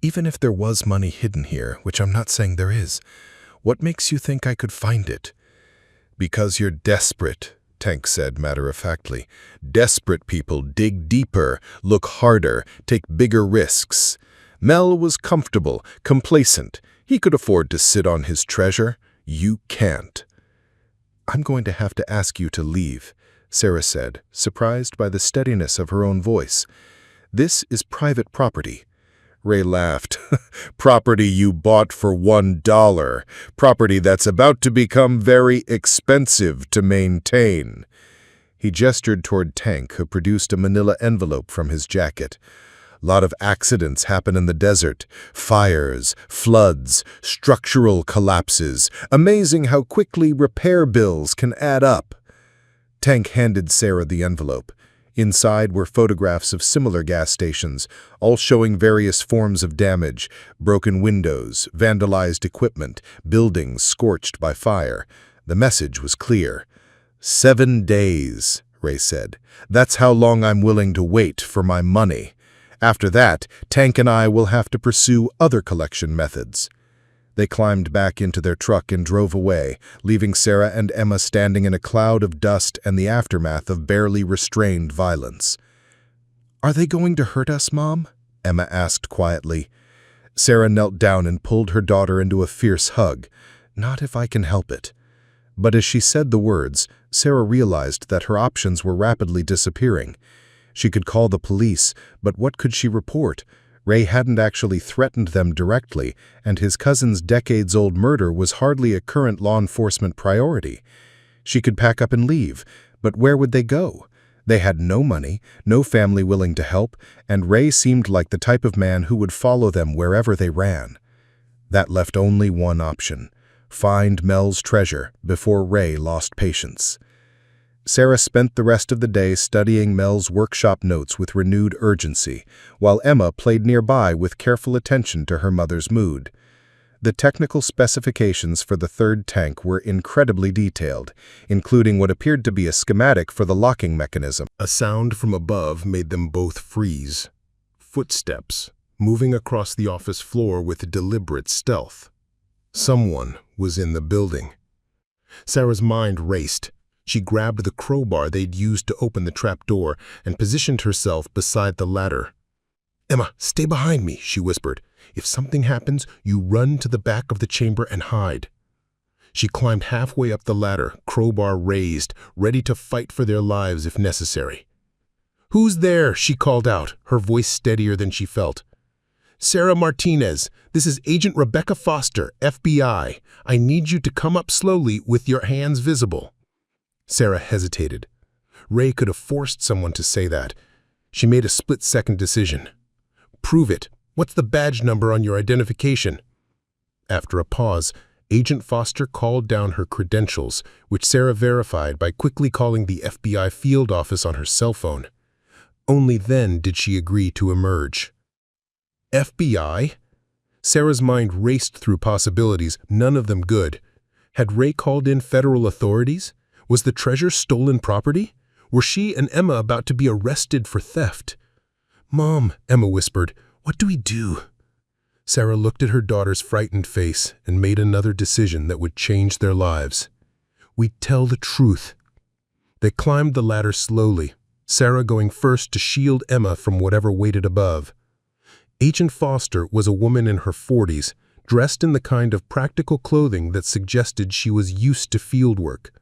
Even if there was money hidden here, which I'm not saying there is, what makes you think I could find it? Because you're desperate, Tank said matter-of-factly. Desperate people dig deeper, look harder, take bigger risks. Mel was comfortable, complacent. He could afford to sit on his treasure. You can't. I'm going to have to ask you to leave, Sarah said, surprised by the steadiness of her own voice. This is private property. Ray laughed. Property you bought for $1. Property that's about to become very expensive to maintain. He gestured toward Tank, who produced a manila envelope from his jacket. Lot of accidents happen in the desert. Fires, floods, structural collapses. Amazing how quickly repair bills can add up. Tank handed Sarah the envelope. Inside were photographs of similar gas stations, all showing various forms of damage, broken windows, vandalized equipment, buildings scorched by fire. The message was clear. 7 days, Ray said. That's how long I'm willing to wait for my money. After that, Tank and I will have to pursue other collection methods. They climbed back into their truck and drove away, leaving Sarah and Emma standing in a cloud of dust and the aftermath of barely restrained violence. Are they going to hurt us, Mom? Emma asked quietly. Sarah knelt down and pulled her daughter into a fierce hug. Not if I can help it. But as she said the words, Sarah realized that her options were rapidly disappearing. She could call the police, but what could she report? Ray hadn't actually threatened them directly, and his cousin's decades-old murder was hardly a current law enforcement priority. She could pack up and leave, but where would they go? They had no money, no family willing to help, and Ray seemed like the type of man who would follow them wherever they ran. That left only one option: find Mel's treasure before Ray lost patience. Sarah spent the rest of the day studying Mel's workshop notes with renewed urgency, while Emma played nearby with careful attention to her mother's mood. The technical specifications for the third tank were incredibly detailed, including what appeared to be a schematic for the locking mechanism. A sound from above made them both freeze. footsteps, moving across the office floor with deliberate stealth. Someone was in the building. Sarah's mind raced. She grabbed the crowbar they'd used to open the trapdoor and positioned herself beside the ladder. "Emma, stay behind me," she whispered. "If something happens, you run to the back of the chamber and hide." She climbed halfway up the ladder, crowbar raised, ready to fight for their lives if necessary. "Who's there?" she called out, her voice steadier than she felt. "Sarah Martinez, this is Agent Rebecca Foster, FBI. I need you to come up slowly with your hands visible." Sarah hesitated. Ray could have forced someone to say that. She made a split-second decision. "Prove it. What's the badge number on your identification?" After a pause, Agent Foster called down her credentials, which Sarah verified by quickly calling the FBI field office on her cell phone. Only then did she agree to emerge. FBI? Sarah's mind raced through possibilities, none of them good. Had Ray called in federal authorities? Was the treasure stolen property? Were she and Emma about to be arrested for theft? "Mom," Emma whispered, "what do we do?" Sarah looked at her daughter's frightened face and made another decision that would change their lives. "We'd tell the truth." They climbed the ladder slowly, Sarah going first to shield Emma from whatever waited above. Agent Foster was a woman in her 40s, dressed in the kind of practical clothing that suggested she was used to field work.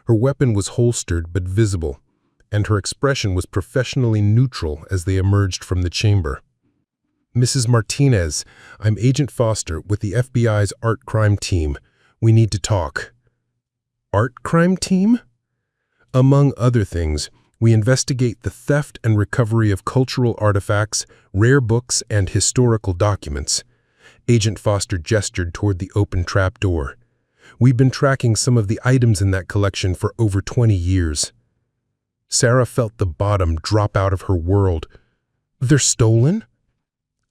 Her weapon was holstered but visible, and her expression was professionally neutral as they emerged from the chamber. "Mrs. Martinez, I'm Agent Foster with the FBI's Art Crime Team. We need to talk." "Art Crime Team?" "Among other things, we investigate the theft and recovery of cultural artifacts, rare books, and historical documents." Agent Foster gestured toward the open trapdoor. "We've been tracking some of the items in that collection for over 20 years. Sarah felt the bottom drop out of her world. "They're stolen?"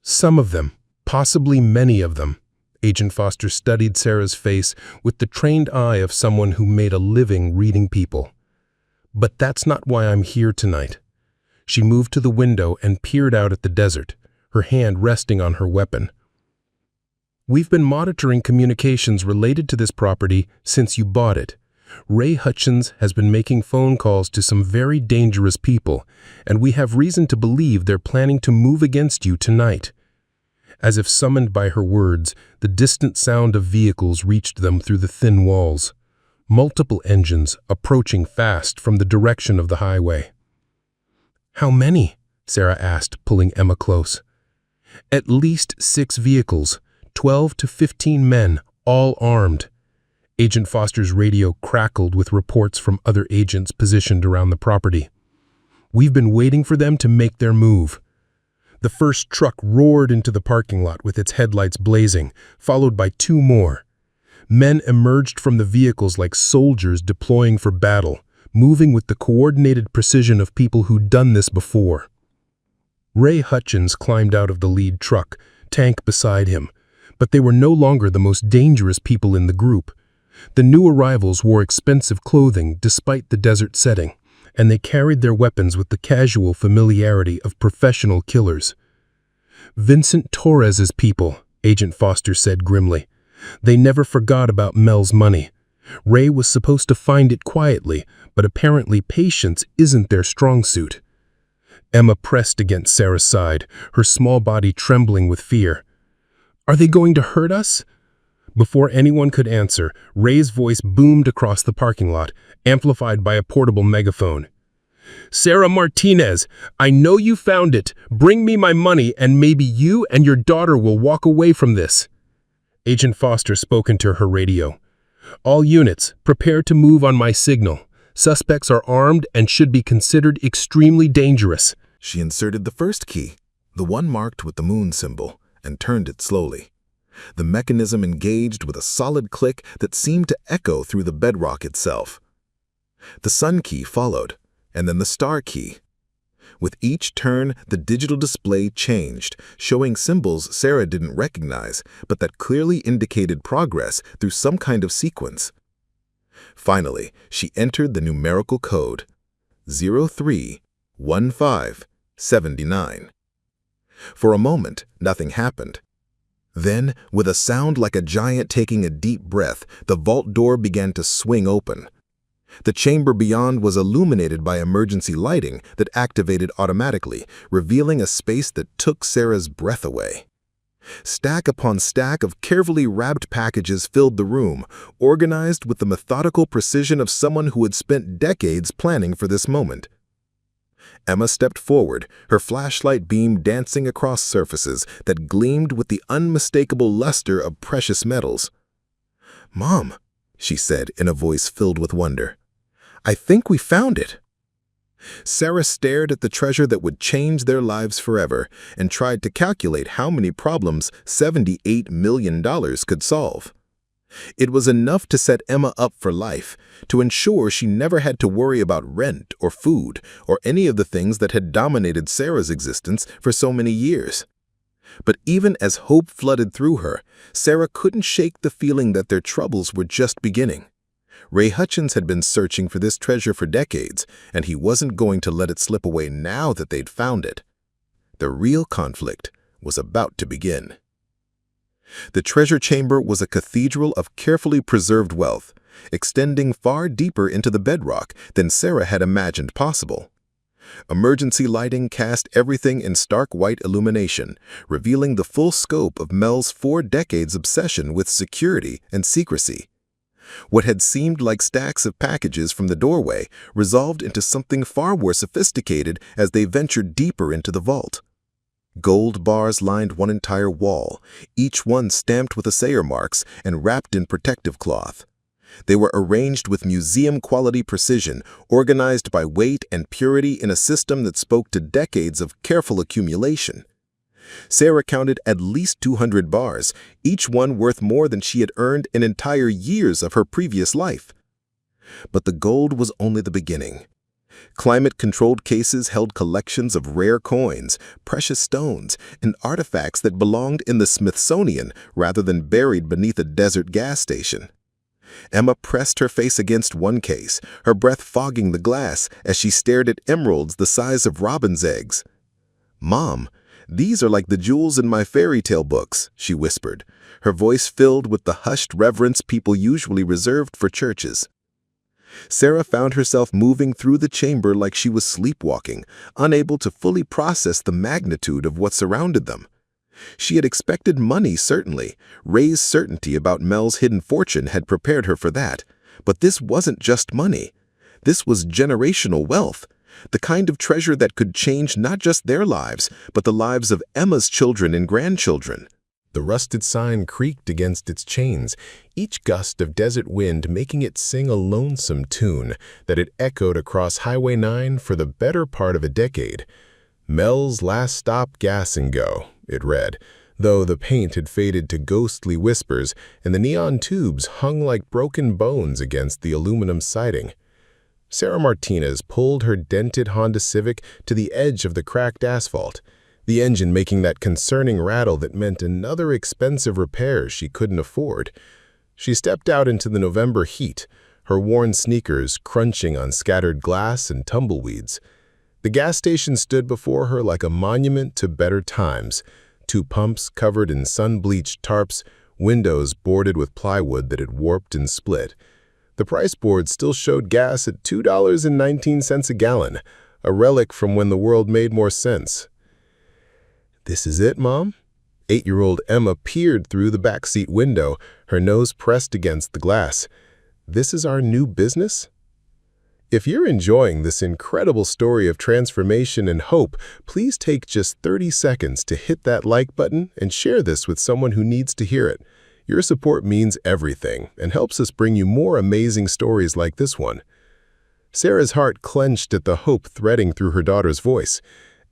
"Some of them, possibly many of them." Agent Foster studied Sarah's face with the trained eye of someone who made a living reading people. "But that's not why I'm here tonight." She moved to the window and peered out at the desert, her hand resting on her weapon. "We've been monitoring communications related to this property since you bought it. Ray Hutchins has been making phone calls to some very dangerous people, and we have reason to believe they're planning to move against you tonight." As if summoned by her words, the distant sound of vehicles reached them through the thin walls. Multiple engines approaching fast from the direction of the highway. "How many?" Sarah asked, pulling Emma close. "At least 6 vehicles, 12 to 15 men, all armed." Agent Foster's radio crackled with reports from other agents positioned around the property. "We've been waiting for them to make their move." The first truck roared into the parking lot with its headlights blazing, followed by 2 more. Men emerged from the vehicles like soldiers deploying for battle, moving with the coordinated precision of people who'd done this before. Ray Hutchins climbed out of the lead truck, tank beside him, but they were no longer the most dangerous people in the group. The new arrivals wore expensive clothing despite the desert setting, and they carried their weapons with the casual familiarity of professional killers. "Vincent Torres's people," Agent Foster said grimly. "They never forgot about Mel's money. Ray was supposed to find it quietly, but apparently patience isn't their strong suit." Emma pressed against Sarah's side, her small body trembling with fear. "Are they going to hurt us?" Before anyone could answer, Ray's voice boomed across the parking lot, amplified by a portable megaphone. "Sarah Martinez, I know you found it. Bring me my money and maybe you and your daughter will walk away from this." Agent Foster spoke into her radio. "All units, prepare to move on my signal. Suspects are armed and should be considered extremely dangerous." She inserted the first key, the one marked with the moon symbol, and turned it slowly. The mechanism engaged with a solid click that seemed to echo through the bedrock itself. The sun key followed, and then the star key. With each turn, the digital display changed, showing symbols Sarah didn't recognize, but that clearly indicated progress through some kind of sequence. Finally, she entered the numerical code, 031579. For a moment, nothing happened. Then, with a sound like a giant taking a deep breath, the vault door began to swing open. The chamber beyond was illuminated by emergency lighting that activated automatically, revealing a space that took Sarah's breath away. Stack upon stack of carefully wrapped packages filled the room, organized with the methodical precision of someone who had spent decades planning for this moment. Emma stepped forward, her flashlight beam dancing across surfaces that gleamed with the unmistakable luster of precious metals. "Mom," she said in a voice filled with wonder, "I think we found it." Sarah stared at the treasure that would change their lives forever and tried to calculate how many problems $78 million could solve. It was enough to set Emma up for life, to ensure she never had to worry about rent or food or any of the things that had dominated Sarah's existence for so many years. But even as hope flooded through her, Sarah couldn't shake the feeling that their troubles were just beginning. Ray Hutchins had been searching for this treasure for decades, and he wasn't going to let it slip away now that they'd found it. The real conflict was about to begin. The treasure chamber was a cathedral of carefully preserved wealth, extending far deeper into the bedrock than Sarah had imagined possible. Emergency lighting cast everything in stark white illumination, revealing the full scope of Mel's 4 decades obsession with security and secrecy. What had seemed like stacks of packages from the doorway resolved into something far more sophisticated as they ventured deeper into the vault. Gold bars lined one entire wall, each one stamped with assayer marks and wrapped in protective cloth. They were arranged with museum-quality precision, organized by weight and purity in a system that spoke to decades of careful accumulation. Sarah counted at least 200 bars, each one worth more than she had earned in entire years of her previous life. But the gold was only the beginning. Climate-controlled cases held collections of rare coins, precious stones, and artifacts that belonged in the Smithsonian rather than buried beneath a desert gas station. Emma pressed her face against one case, her breath fogging the glass as she stared at emeralds the size of robin's eggs. "Mom, these are like the jewels in my fairy tale books," she whispered, her voice filled with the hushed reverence people usually reserved for churches. Sarah found herself moving through the chamber like she was sleepwalking, unable to fully process the magnitude of what surrounded them. She had expected money, certainly. Ray's certainty about Mel's hidden fortune had prepared her for that. But this wasn't just money. This was generational wealth, the kind of treasure that could change not just their lives, but the lives of Emma's children and grandchildren. The rusted sign creaked against its chains, each gust of desert wind making it sing a lonesome tune that had echoed across Highway 9 for the better part of a decade. "Mel's Last Stop Gas and Go," it read, though the paint had faded to ghostly whispers and the neon tubes hung like broken bones against the aluminum siding. Sarah Martinez pulled her dented Honda Civic to the edge of the cracked asphalt, the engine making that concerning rattle that meant another expensive repair she couldn't afford. She stepped out into the November heat, her worn sneakers crunching on scattered glass and tumbleweeds. The gas station stood before her like a monument to better times, 2 pumps covered in sun-bleached tarps, windows boarded with plywood that had warped and split. The price board still showed gas at $2.19 a gallon, a relic from when the world made more sense. "This is it, Mom?" 8-year-old Emma peered through the backseat window, her nose pressed against the glass. "This is our new business?" If you're enjoying this incredible story of transformation and hope, please take just 30 seconds to hit that like button and share this with someone who needs to hear it. Your support means everything and helps us bring you more amazing stories like this one. Sarah's heart clenched at the hope threading through her daughter's voice.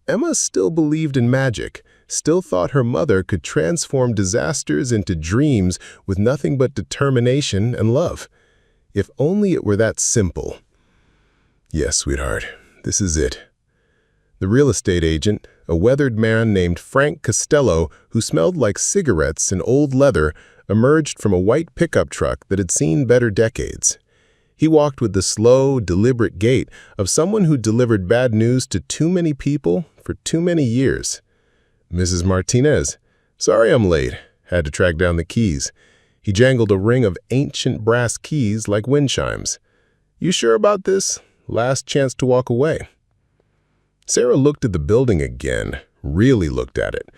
Emma still believed in magic, still thought her mother could transform disasters into dreams with nothing but determination and love. If only it were that simple. "Yes, sweetheart, this is it." The real estate agent, a weathered man named Frank Costello, who smelled like cigarettes and old leather, emerged from a white pickup truck that had seen better decades. He walked with the slow, deliberate gait of someone who delivered bad news to too many people for too many years. Mrs. Martinez. Sorry I'm late. Had to track down the keys. He jangled a ring of ancient brass keys like wind chimes. You sure about this? Last chance to walk away. Sarah looked at the building again, really looked at it.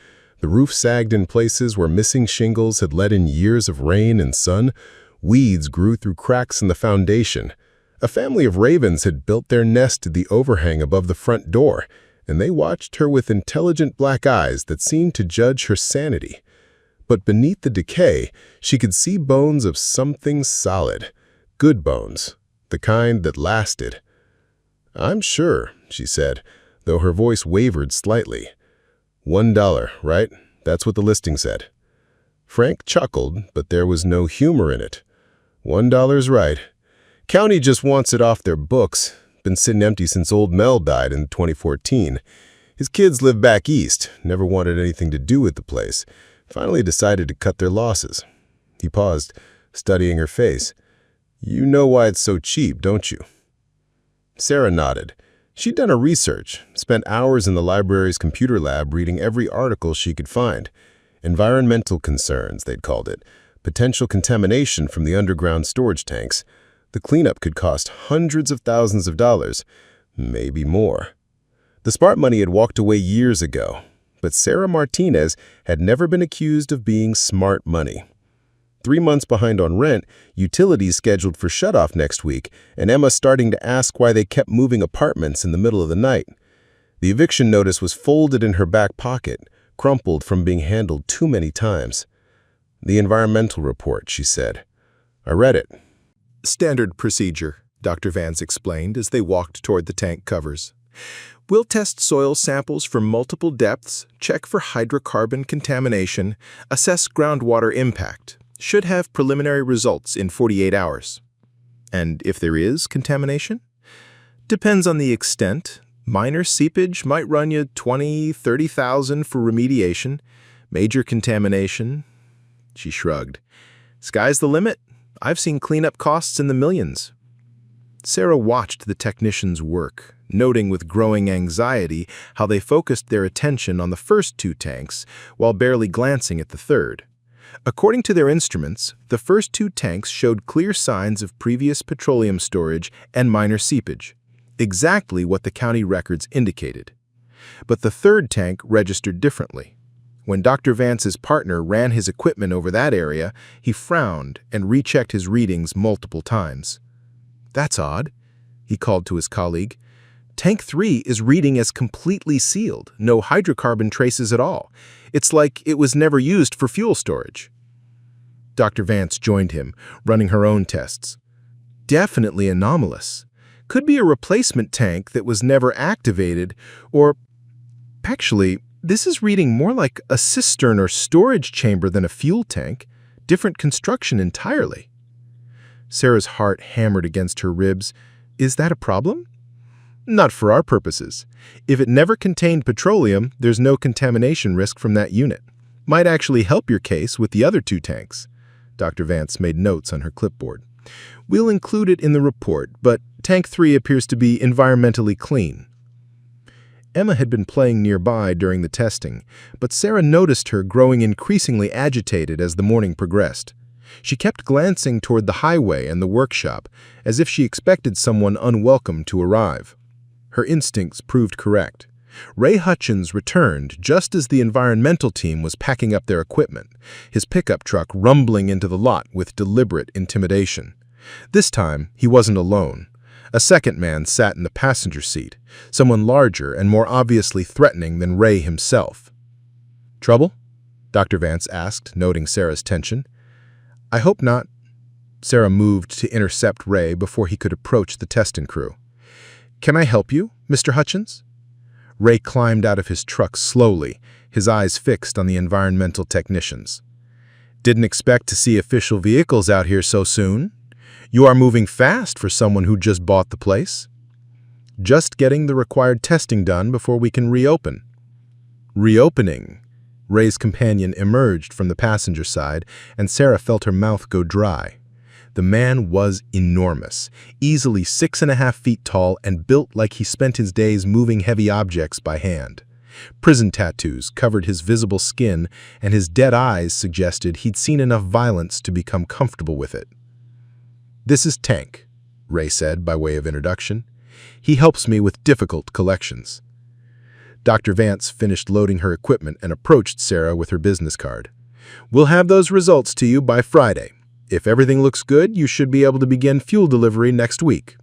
The roof sagged in places where missing shingles had let in years of rain and sun. Weeds grew through cracks in the foundation. A family of ravens had built their nest at the overhang above the front door, and they watched her with intelligent black eyes that seemed to judge her sanity. But beneath the decay, she could see bones of something solid. Good bones. The kind that lasted. I'm sure, she said, though her voice wavered slightly. $1, right? That's what the listing said. Frank chuckled, but there was no humor in it. $1's right. County just wants it off their books. Been sitting empty since old Mel died in 2014. His kids live back east, never wanted anything to do with the place. Finally decided to cut their losses. He paused, studying her face. You know why it's so cheap, don't you? Sarah nodded. She'd done her research, spent hours in the library's computer lab reading every article she could find. Environmental concerns, they'd called it. Potential contamination from the underground storage tanks. The cleanup could cost hundreds of thousands of dollars, maybe more. The smart money had walked away years ago, but Sarah Martinez had never been accused of being smart money. 3 months behind on rent, utilities scheduled for shutoff next week, and Emma starting to ask why they kept moving apartments in the middle of the night. The eviction notice was folded in her back pocket, crumpled from being handled too many times. The environmental report, she said. I read it. Standard procedure, Dr. Vance explained as they walked toward the tank covers. We'll test soil samples for multiple depths, check for hydrocarbon contamination, assess groundwater impact. Should have preliminary results in 48 hours. And if there is contamination? Depends on the extent. Minor seepage might run you $20,000, $30,000 for remediation. Major contamination, she shrugged. Sky's the limit. I've seen cleanup costs in the millions. Sarah watched the technicians work, noting with growing anxiety how they focused their attention on the first 2 tanks while barely glancing at the third. According to their instruments, the first 2 tanks showed clear signs of previous petroleum storage and minor seepage, exactly what the county records indicated. But the third tank registered differently. When Dr. Vance's partner ran his equipment over that area, he frowned and rechecked his readings multiple times. That's odd, he called to his colleague. Tank 3 is reading as completely sealed, no hydrocarbon traces at all. It's like it was never used for fuel storage. Dr. Vance joined him, running her own tests. Definitely anomalous. Could be a replacement tank that was never activated, or actually, this is reading more like a cistern or storage chamber than a fuel tank. Different construction entirely. Sarah's heart hammered against her ribs. Is that a problem? Not for our purposes. If it never contained petroleum, there's no contamination risk from that unit. Might actually help your case with the other 2 tanks. Dr. Vance made notes on her clipboard. We'll include it in the report, but Tank 3 appears to be environmentally clean. Emma had been playing nearby during the testing, but Sarah noticed her growing increasingly agitated as the morning progressed. She kept glancing toward the highway and the workshop, as if she expected someone unwelcome to arrive. Her instincts proved correct. Ray Hutchins returned just as the environmental team was packing up their equipment, his pickup truck rumbling into the lot with deliberate intimidation. This time, he wasn't alone. A second man sat in the passenger seat, someone larger and more obviously threatening than Ray himself. Trouble? Dr. Vance asked, noting Sarah's tension. I hope not. Sarah moved to intercept Ray before he could approach the testing crew. Can I help you, Mr. Hutchins? Ray climbed out of his truck slowly, his eyes fixed on the environmental technicians. Didn't expect to see official vehicles out here so soon. You are moving fast for someone who just bought the place. Just getting the required testing done before we can reopen. Reopening. Ray's companion emerged from the passenger side, and Sarah felt her mouth go dry. The man was enormous, easily 6.5 feet tall and built like he spent his days moving heavy objects by hand. Prison tattoos covered his visible skin, and his dead eyes suggested he'd seen enough violence to become comfortable with it. "This is Tank," Ray said by way of introduction. "He helps me with difficult collections." Dr. Vance finished loading her equipment and approached Sarah with her business card. "We'll have those results to you by Friday. If everything looks good, you should be able to begin fuel delivery next week."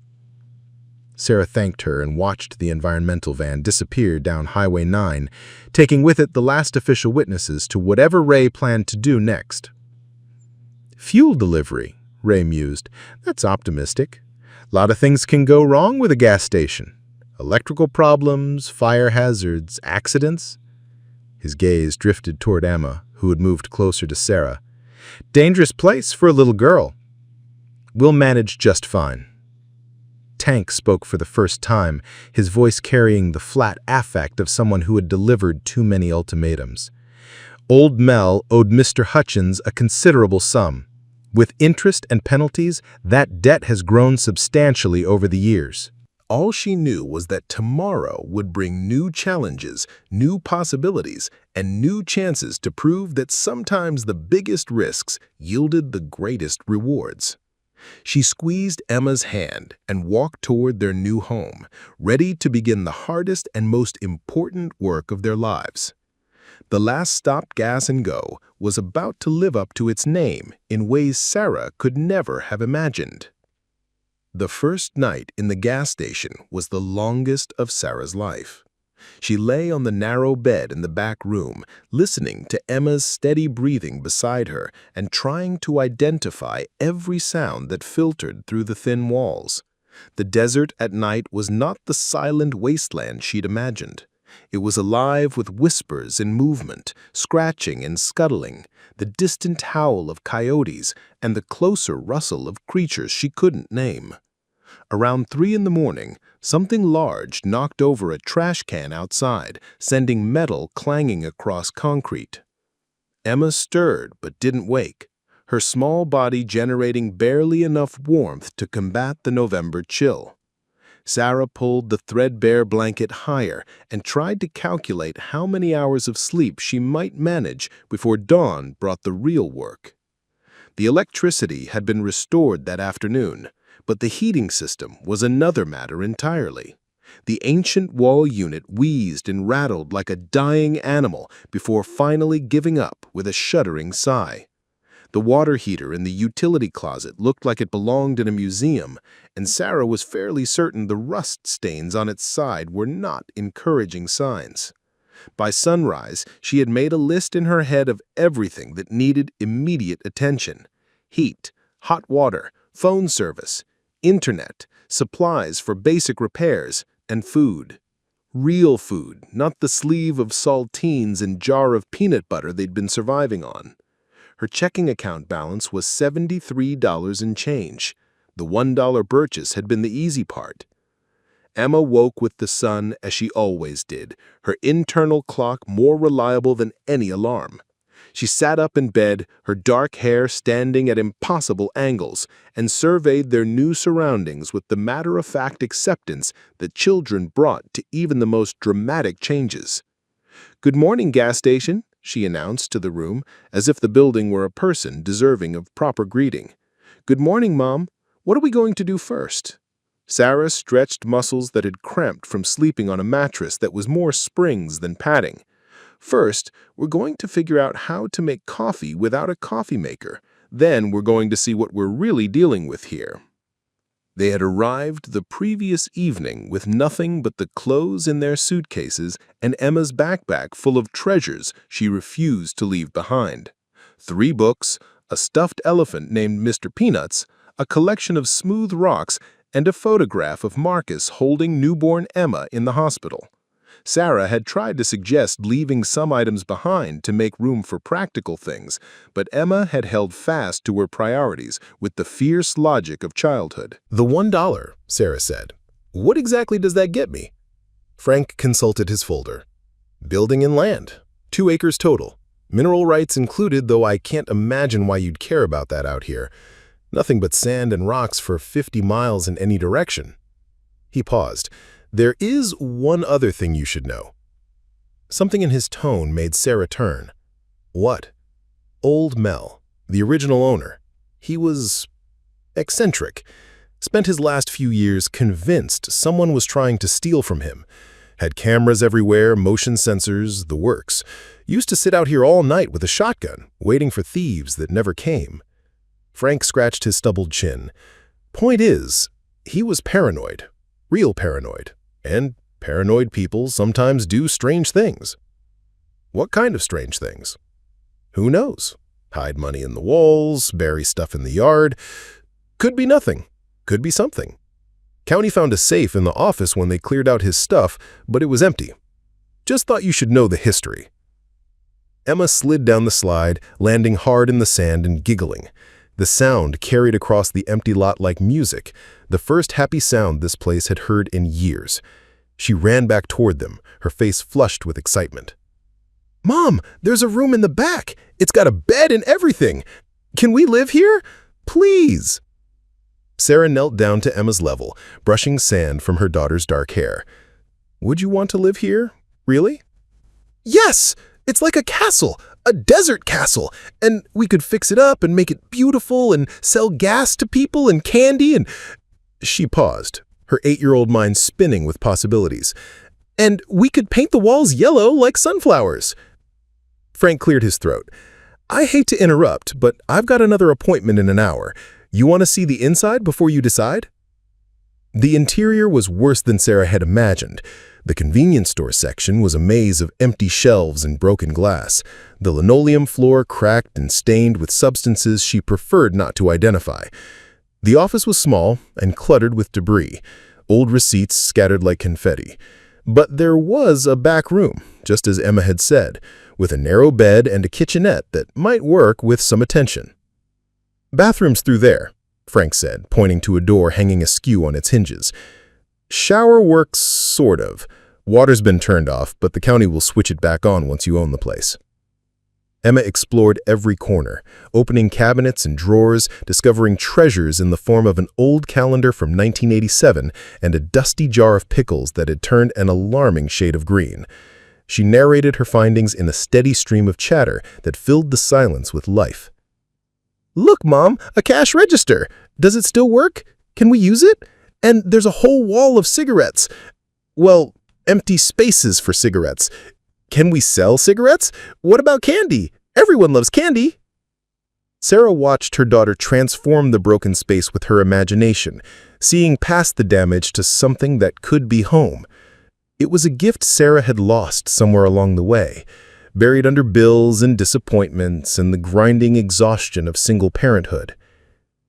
Sarah thanked her and watched the environmental van disappear down Highway 9, taking with it the last official witnesses to whatever Ray planned to do next. "Fuel delivery," Ray mused. "That's optimistic. A lot of things can go wrong with a gas station. Electrical problems, fire hazards, accidents." His gaze drifted toward Emma, who had moved closer to Sarah. "Dangerous place for a little girl." "We'll manage just fine." Tank spoke for the first time, his voice carrying the flat affect of someone who had delivered too many ultimatums. Old Mel owed Mr. Hutchins a considerable sum. With interest and penalties, that debt has grown substantially over the years. All she knew was that tomorrow would bring new challenges, new possibilities, and new chances to prove that sometimes the biggest risks yielded the greatest rewards. She squeezed Emma's hand and walked toward their new home, ready to begin the hardest and most important work of their lives. The last stop Gas and Go was about to live up to its name in ways Sarah could never have imagined. The first night in the gas station was the longest of Sarah's life. She lay on the narrow bed in the back room, listening to Emma's steady breathing beside her and trying to identify every sound that filtered through the thin walls. The desert at night was not the silent wasteland she'd imagined. It was alive with whispers and movement, scratching and scuttling, the distant howl of coyotes, and the closer rustle of creatures she couldn't name. Around 3 in the morning, something large knocked over a trash can outside, sending metal clanging across concrete. Emma stirred but didn't wake, her small body generating barely enough warmth to combat the November chill. Sarah pulled the threadbare blanket higher and tried to calculate how many hours of sleep she might manage before dawn brought the real work. The electricity had been restored that afternoon, but the heating system was another matter entirely. The ancient wall unit wheezed and rattled like a dying animal before finally giving up with a shuddering sigh. The water heater in the utility closet looked like it belonged in a museum, and Sarah was fairly certain the rust stains on its side were not encouraging signs. By sunrise, she had made a list in her head of everything that needed immediate attention: heat, hot water, phone service, internet, supplies for basic repairs, and food. Real food, not the sleeve of saltines and jar of peanut butter they'd been surviving on. Her checking account balance was $73 and change. The $1 purchase had been the easy part. Emma woke with the sun as she always did, her internal clock more reliable than any alarm. She sat up in bed, her dark hair standing at impossible angles, and surveyed their new surroundings with the matter-of-fact acceptance that children brought to even the most dramatic changes. "Good morning, gas station," she announced to the room, as if the building were a person deserving of proper greeting. "Good morning, Mom. What are we going to do first?" Sarah stretched muscles that had cramped from sleeping on a mattress that was more springs than padding. "First, we're going to figure out how to make coffee without a coffee maker. Then we're going to see what we're really dealing with here." They had arrived the previous evening with nothing but the clothes in their suitcases and Emma's backpack full of treasures she refused to leave behind. 3 books, a stuffed elephant named Mr. Peanuts, a collection of smooth rocks, and a photograph of Marcus holding newborn Emma in the hospital. Sarah had tried to suggest leaving some items behind to make room for practical things, but Emma had held fast to her priorities with the fierce logic of childhood. "The $1, Sarah said. "What exactly does that get me?" Frank consulted his folder. "Building and land. 2 acres total. Mineral rights included, though I can't imagine why you'd care about that out here. Nothing but sand and rocks for 50 miles in any direction." He paused. "There is one other thing you should know." Something in his tone made Sarah turn. What? Old Mel, the original owner. He was eccentric. Spent his last few years convinced someone was trying to steal from him. Had cameras everywhere, motion sensors, the works. Used to sit out here all night with a shotgun, waiting for thieves that never came. Frank scratched his stubbled chin. Point is, he was paranoid. Real paranoid. And paranoid people sometimes do strange things. What kind of strange things? Who knows? Hide money in the walls, bury stuff in the yard. Could be nothing. Could be something. County found a safe in the office when they cleared out his stuff, but it was empty. Just thought you should know the history. Emma slid down the slide, landing hard in the sand and giggling. The sound carried across the empty lot like music, the first happy sound this place had heard in years. She ran back toward them, her face flushed with excitement. "Mom, there's a room in the back. It's got a bed and everything. Can we live here? Please." Sarah knelt down to Emma's level, brushing sand from her daughter's dark hair. "Would you want to live here? Really?" "Yes! It's like a castle, a desert castle, and we could fix it up and make it beautiful and sell gas to people and candy and—" She paused, her 8-year-old mind spinning with possibilities. "And we could paint the walls yellow like sunflowers." Frank cleared his throat. "I hate to interrupt, but I've got another appointment in an hour. You want to see the inside before you decide?" The interior was worse than Sarah had imagined. The convenience store section was a maze of empty shelves and broken glass, the linoleum floor cracked and stained with substances she preferred not to identify. The office was small and cluttered with debris, old receipts scattered like confetti. But there was a back room, just as Emma had said, with a narrow bed and a kitchenette that might work with some attention. "Bathroom's through there," Frank said, pointing to a door hanging askew on its hinges. "Shower works sort of. Water's been turned off, but the county will switch it back on once you own the place." Emma explored every corner, opening cabinets and drawers, discovering treasures in the form of an old calendar from 1987 and a dusty jar of pickles that had turned an alarming shade of green. She narrated her findings in a steady stream of chatter that filled the silence with life. "Look, Mom, a cash register. Does it still work? Can we use it? And there's a whole wall of cigarettes. Well, empty spaces for cigarettes. Can we sell cigarettes? What about candy? Everyone loves candy." Sarah watched her daughter transform the broken space with her imagination, seeing past the damage to something that could be home. It was a gift Sarah had lost somewhere along the way, buried under bills and disappointments and the grinding exhaustion of single parenthood.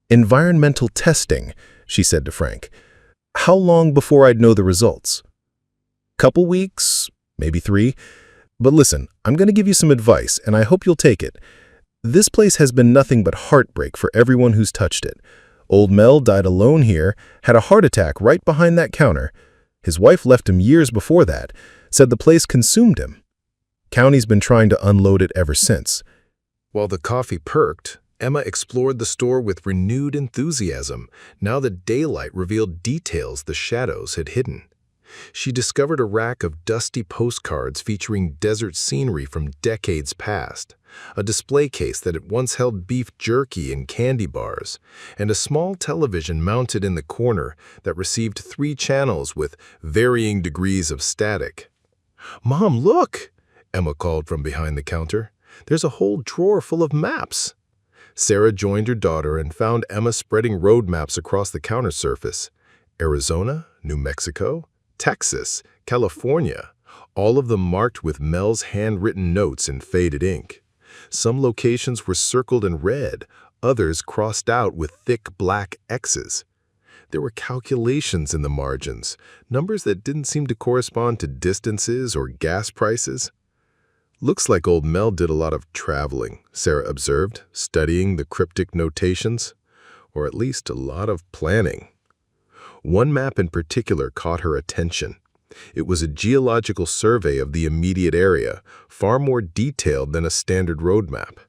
"Environmental testing," she said to Frank. "How long before I'd know the results?" "Couple weeks, maybe 3. But listen, I'm going to give you some advice, and I hope you'll take it. This place has been nothing but heartbreak for everyone who's touched it. Old Mel died alone here, had a heart attack right behind that counter. His wife left him years before that, said the place consumed him. County's been trying to unload it ever since." While the coffee perked, Emma explored the store with renewed enthusiasm, now that daylight revealed details the shadows had hidden. She discovered a rack of dusty postcards featuring desert scenery from decades past, a display case that had once held beef jerky and candy bars, and a small television mounted in the corner that received 3 channels with varying degrees of static. "Mom, look!" Emma called from behind the counter. "There's a whole drawer full of maps." Sarah joined her daughter and found Emma spreading road maps across the counter surface. Arizona, New Mexico, Texas, California, all of them marked with Mel's handwritten notes in faded ink. Some locations were circled in red, others crossed out with thick black X's. There were calculations in the margins, numbers that didn't seem to correspond to distances or gas prices. "Looks like old Mel did a lot of traveling," Sarah observed, studying the cryptic notations. "Or at least a lot of planning." One map in particular caught her attention. It was a geological survey of the immediate area, far more detailed than a standard road map.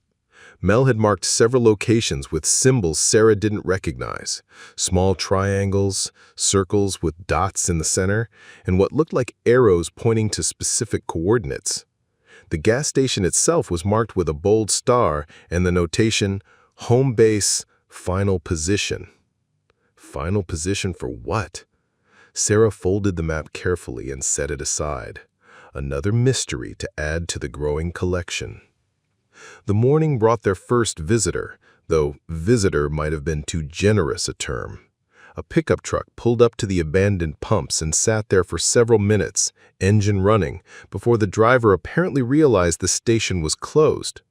Mel had marked several locations with symbols Sarah didn't recognize. Small triangles, circles with dots in the center, and what looked like arrows pointing to specific coordinates. The gas station itself was marked with a bold star and the notation, Home Base, Final Position. Final position for what? Sarah folded the map carefully and set it aside. Another mystery to add to the growing collection. The morning brought their first visitor, though visitor might have been too generous a term. A pickup truck pulled up to the abandoned pumps and sat there for several minutes, engine running, before the driver apparently realized the station was closed.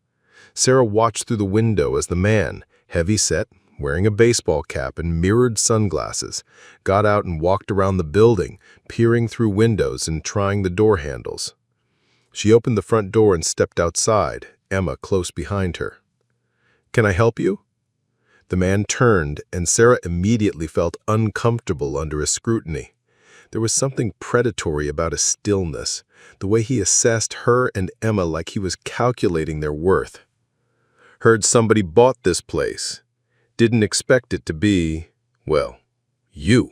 Sarah watched through the window as the man, heavy-set, wearing a baseball cap and mirrored sunglasses, got out and walked around the building, peering through windows and trying the door handles. She opened the front door and stepped outside, Emma close behind her. "Can I help you?" The man turned, and Sarah immediately felt uncomfortable under his scrutiny. There was something predatory about his stillness, the way he assessed her and Emma like he was calculating their worth. "Heard somebody bought this place. Didn't expect it to be, well, you."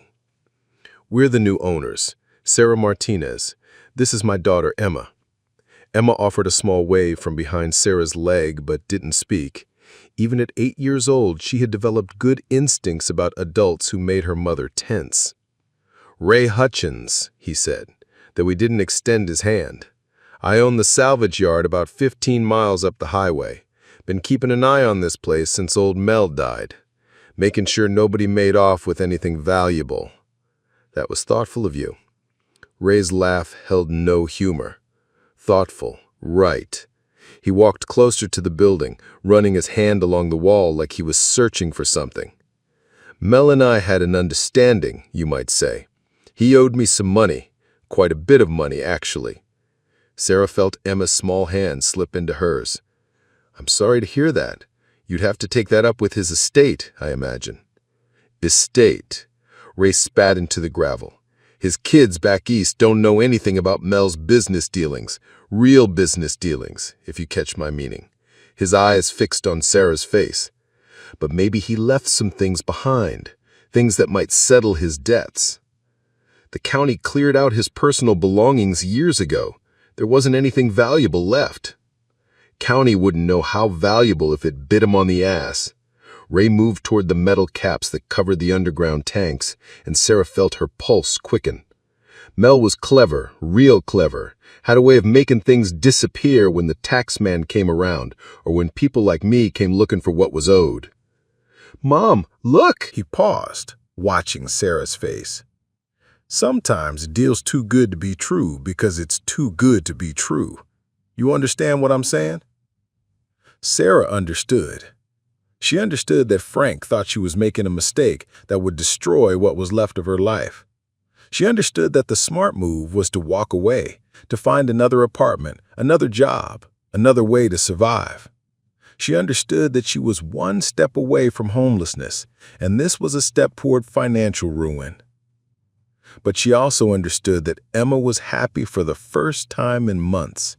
"We're the new owners, Sarah Martinez. This is my daughter, Emma." Emma offered a small wave from behind Sarah's leg but didn't speak. Even at 8 years old, she had developed good instincts about adults who made her mother tense. "Ray Hutchins," he said, though he didn't extend his hand. "I own the salvage yard about 15 miles up the highway. Been keeping an eye on this place since old Mel died, making sure nobody made off with anything valuable." "That was thoughtful of you." Ray's laugh held no humor. "Thoughtful, right." He walked closer to the building, running his hand along the wall like he was searching for something. "Mel and I had an understanding, you might say. He owed me some money, quite a bit of money, actually." Sarah felt Emma's small hand slip into hers. "I'm sorry to hear that. You'd have to take that up with his estate, I imagine." "Estate?" Ray spat into the gravel. "His kids back east don't know anything about Mel's business dealings, real business dealings, if you catch my meaning." His eyes fixed on Sarah's face. "But maybe he left some things behind, things that might settle his debts." "The county cleared out his personal belongings years ago. There wasn't anything valuable left." "County wouldn't know how valuable if it bit him on the ass." Ray moved toward the metal caps that covered the underground tanks, and Sarah felt her pulse quicken. Mel was clever, real clever, had a way of making things disappear when the tax man came around, or when people like me came looking for what was owed. "Mom, look!" He paused, watching Sarah's face. "Sometimes a deal's too good to be true because it's too good to be true. You understand what I'm saying?" Sarah understood. She understood that Frank thought she was making a mistake that would destroy what was left of her life. She understood that the smart move was to walk away, to find another apartment, another job, another way to survive. She understood that she was one step away from homelessness, and this was a step toward financial ruin. But she also understood that Emma was happy for the first time in months,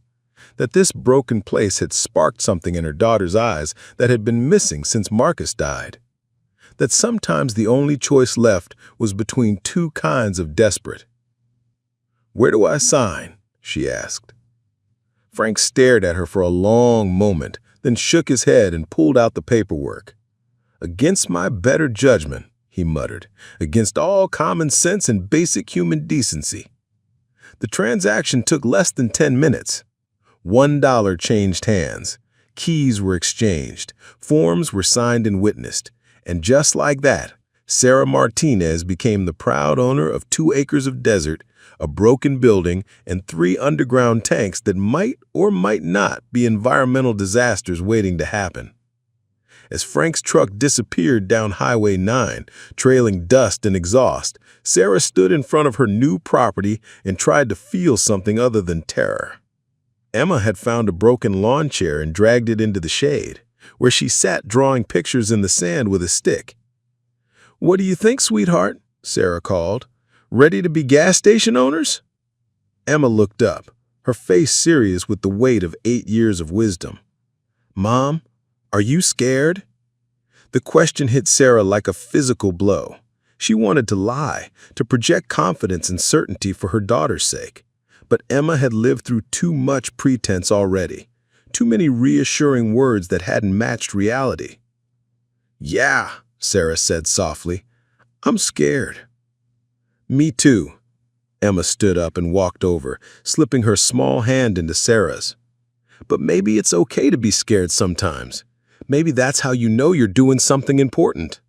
that this broken place had sparked something in her daughter's eyes that had been missing since Marcus died, that sometimes the only choice left was between two kinds of desperate. "Where do I sign?" she asked. Frank stared at her for a long moment, then shook his head and pulled out the paperwork. "Against my better judgment," he muttered, "against all common sense and basic human decency." The transaction took less than 10 minutes. $1 changed hands. Keys were exchanged. Forms were signed and witnessed. And just like that, Sarah Martinez became the proud owner of 2 acres of desert, a broken building, and 3 underground tanks that might or might not be environmental disasters waiting to happen. As Frank's truck disappeared down Highway 9, trailing dust and exhaust, Sarah stood in front of her new property and tried to feel something other than terror. Emma had found a broken lawn chair and dragged it into the shade, where she sat drawing pictures in the sand with a stick. "What do you think, sweetheart?" Sarah called. "Ready to be gas station owners?" Emma looked up, her face serious with the weight of 8 years of wisdom. "Mom, "Are you scared?" The question hit Sarah like a physical blow. She wanted to lie, to project confidence and certainty for her daughter's sake. But Emma had lived through too much pretense already, too many reassuring words that hadn't matched reality. "Yeah," Sarah said softly, "I'm scared." "Me too." Emma stood up and walked over, slipping her small hand into Sarah's. "But maybe it's okay to be scared sometimes. Maybe that's how you know you're doing something important."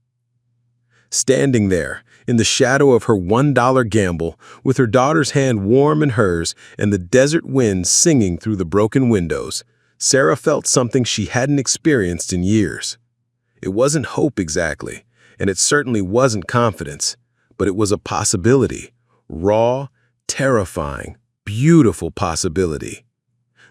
Standing there, in the shadow of her $1 gamble, with her daughter's hand warm in hers and the desert wind singing through the broken windows, Sarah felt something she hadn't experienced in years. It wasn't hope exactly, and it certainly wasn't confidence, but it was a possibility. Raw, terrifying, beautiful possibility.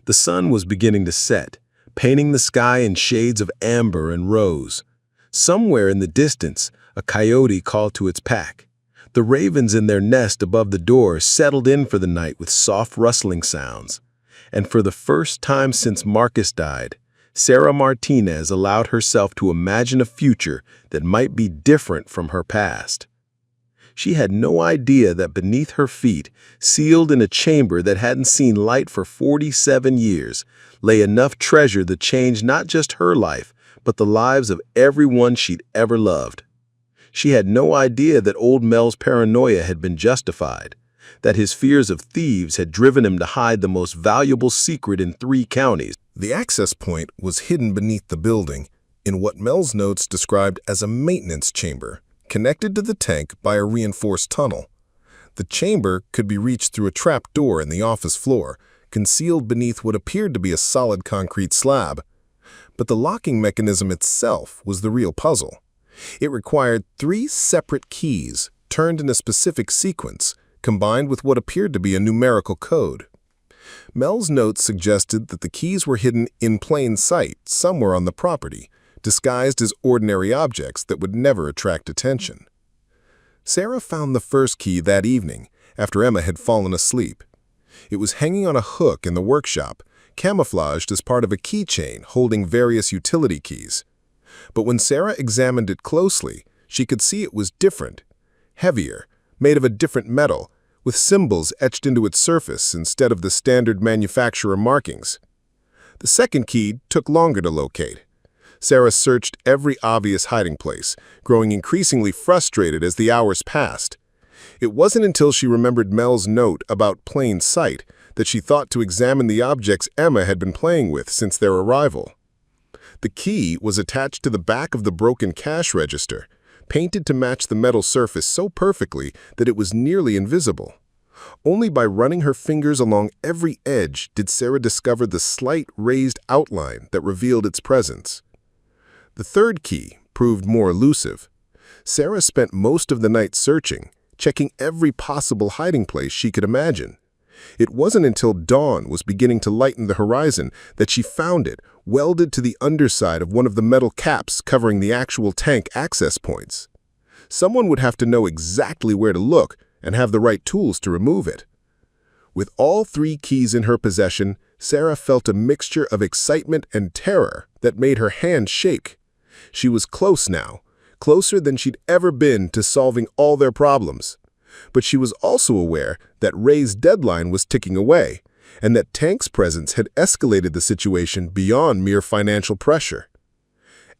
The sun was beginning to set, painting the sky in shades of amber and rose. Somewhere in the distance, a coyote called to its pack. The ravens in their nest above the door settled in for the night with soft rustling sounds. And for the first time since Marcus died, Sarah Martinez allowed herself to imagine a future that might be different from her past. She had no idea that beneath her feet, sealed in a chamber that hadn't seen light for 47 years, lay enough treasure that changed not just her life, but the lives of everyone she'd ever loved. She had no idea that old Mel's paranoia had been justified, that his fears of thieves had driven him to hide the most valuable secret in 3 counties. The access point was hidden beneath the building in what Mel's notes described as a maintenance chamber, connected to the tank by a reinforced tunnel. The chamber could be reached through a trap door in the office floor, concealed beneath what appeared to be a solid concrete slab. But the locking mechanism itself was the real puzzle. It required 3 separate keys, turned in a specific sequence, combined with what appeared to be a numerical code. Mel's notes suggested that the keys were hidden in plain sight somewhere on the property, disguised as ordinary objects that would never attract attention. Sarah found the first key that evening, after Emma had fallen asleep. It was hanging on a hook in the workshop, camouflaged as part of a keychain holding various utility keys. But when Sarah examined it closely, she could see it was different, heavier, made of a different metal, with symbols etched into its surface instead of the standard manufacturer markings. The second key took longer to locate. Sarah searched every obvious hiding place, growing increasingly frustrated as the hours passed. It wasn't until she remembered Mel's note about plain sight that she thought to examine the objects Emma had been playing with since their arrival. The key was attached to the back of the broken cash register, painted to match the metal surface so perfectly that it was nearly invisible. Only by running her fingers along every edge did Sarah discover the slight raised outline that revealed its presence. The third key proved more elusive. Sarah spent most of the night searching, checking every possible hiding place she could imagine. It wasn't until dawn was beginning to lighten the horizon that she found it, welded to the underside of one of the metal caps covering the actual tank access points. Someone would have to know exactly where to look and have the right tools to remove it. With all 3 keys in her possession, Sarah felt a mixture of excitement and terror that made her hands shake. She was close now, closer than she'd ever been to solving all their problems. But she was also aware that Ray's deadline was ticking away, and that Tank's presence had escalated the situation beyond mere financial pressure.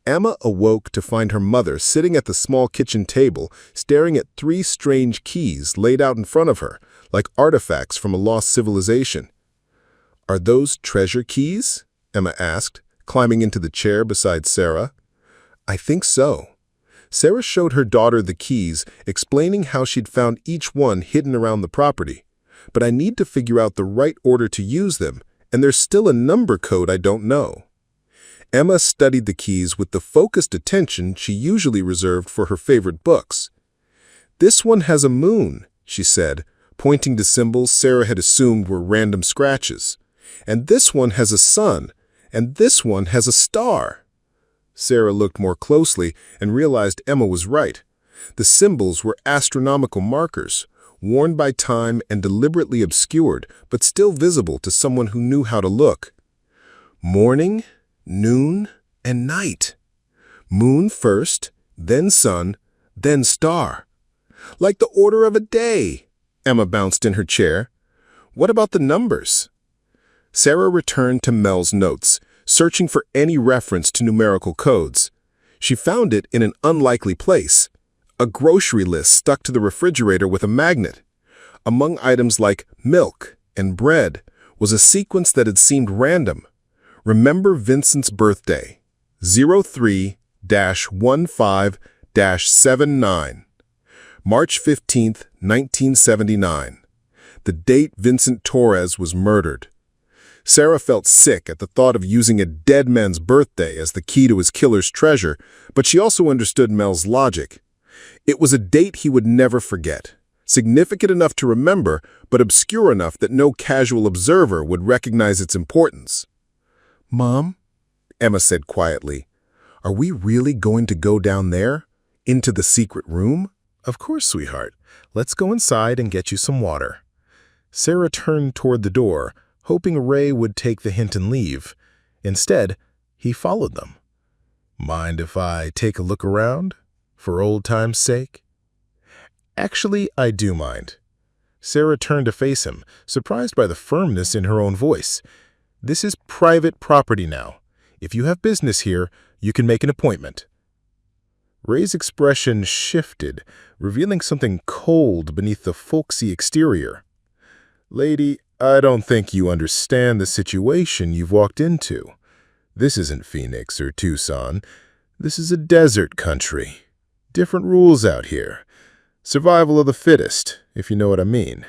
Emma awoke to find her mother sitting at the small kitchen table, staring at 3 strange keys laid out in front of her, like artifacts from a lost civilization. "Are those treasure keys?" Emma asked, climbing into the chair beside Sarah. "I think so." Sarah showed her daughter the keys, explaining how she'd found each one hidden around the property. "But I need to figure out the right order to use them, and there's still a number code I don't know." Emma studied the keys with the focused attention she usually reserved for her favorite books. "This one has a moon," she said, pointing to symbols Sarah had assumed were random scratches. "And this one has a sun, and this one has a star." Sarah looked more closely and realized Emma was right. The symbols were astronomical markers, worn by time and deliberately obscured, but still visible to someone who knew how to look. Morning, noon, and night. Moon first, then sun, then star. Like the order of a day. Emma bounced in her chair. What about the numbers? Sarah returned to Mel's notes, searching for any reference to numerical codes. She found it in an unlikely place, a grocery list stuck to the refrigerator with a magnet. Among items like milk and bread was a sequence that had seemed random. Remember Vincent's birthday, 03-15-79. March 15th, 1979. The date Vincent Torres was murdered. Sarah felt sick at the thought of using a dead man's birthday as the key to his killer's treasure, but she also understood Mel's logic. It was a date he would never forget, significant enough to remember, but obscure enough that no casual observer would recognize its importance. "Mom," Emma said quietly, "are we really going to go down there? Into the secret room?" "Of course, sweetheart. Let's go inside and get you some water." Sarah turned toward the door, hoping Ray would take the hint and leave. Instead, he followed them. "Mind if I take a look around, for old time's sake?" "Actually, I do mind." Sarah turned to face him, surprised by the firmness in her own voice. "This is private property now. If you have business here, you can make an appointment." Ray's expression shifted, revealing something cold beneath the folksy exterior. "Lady, I don't think you understand the situation you've walked into. This isn't Phoenix or Tucson. This is a desert country. Different rules out here. Survival of the fittest, if you know what I mean."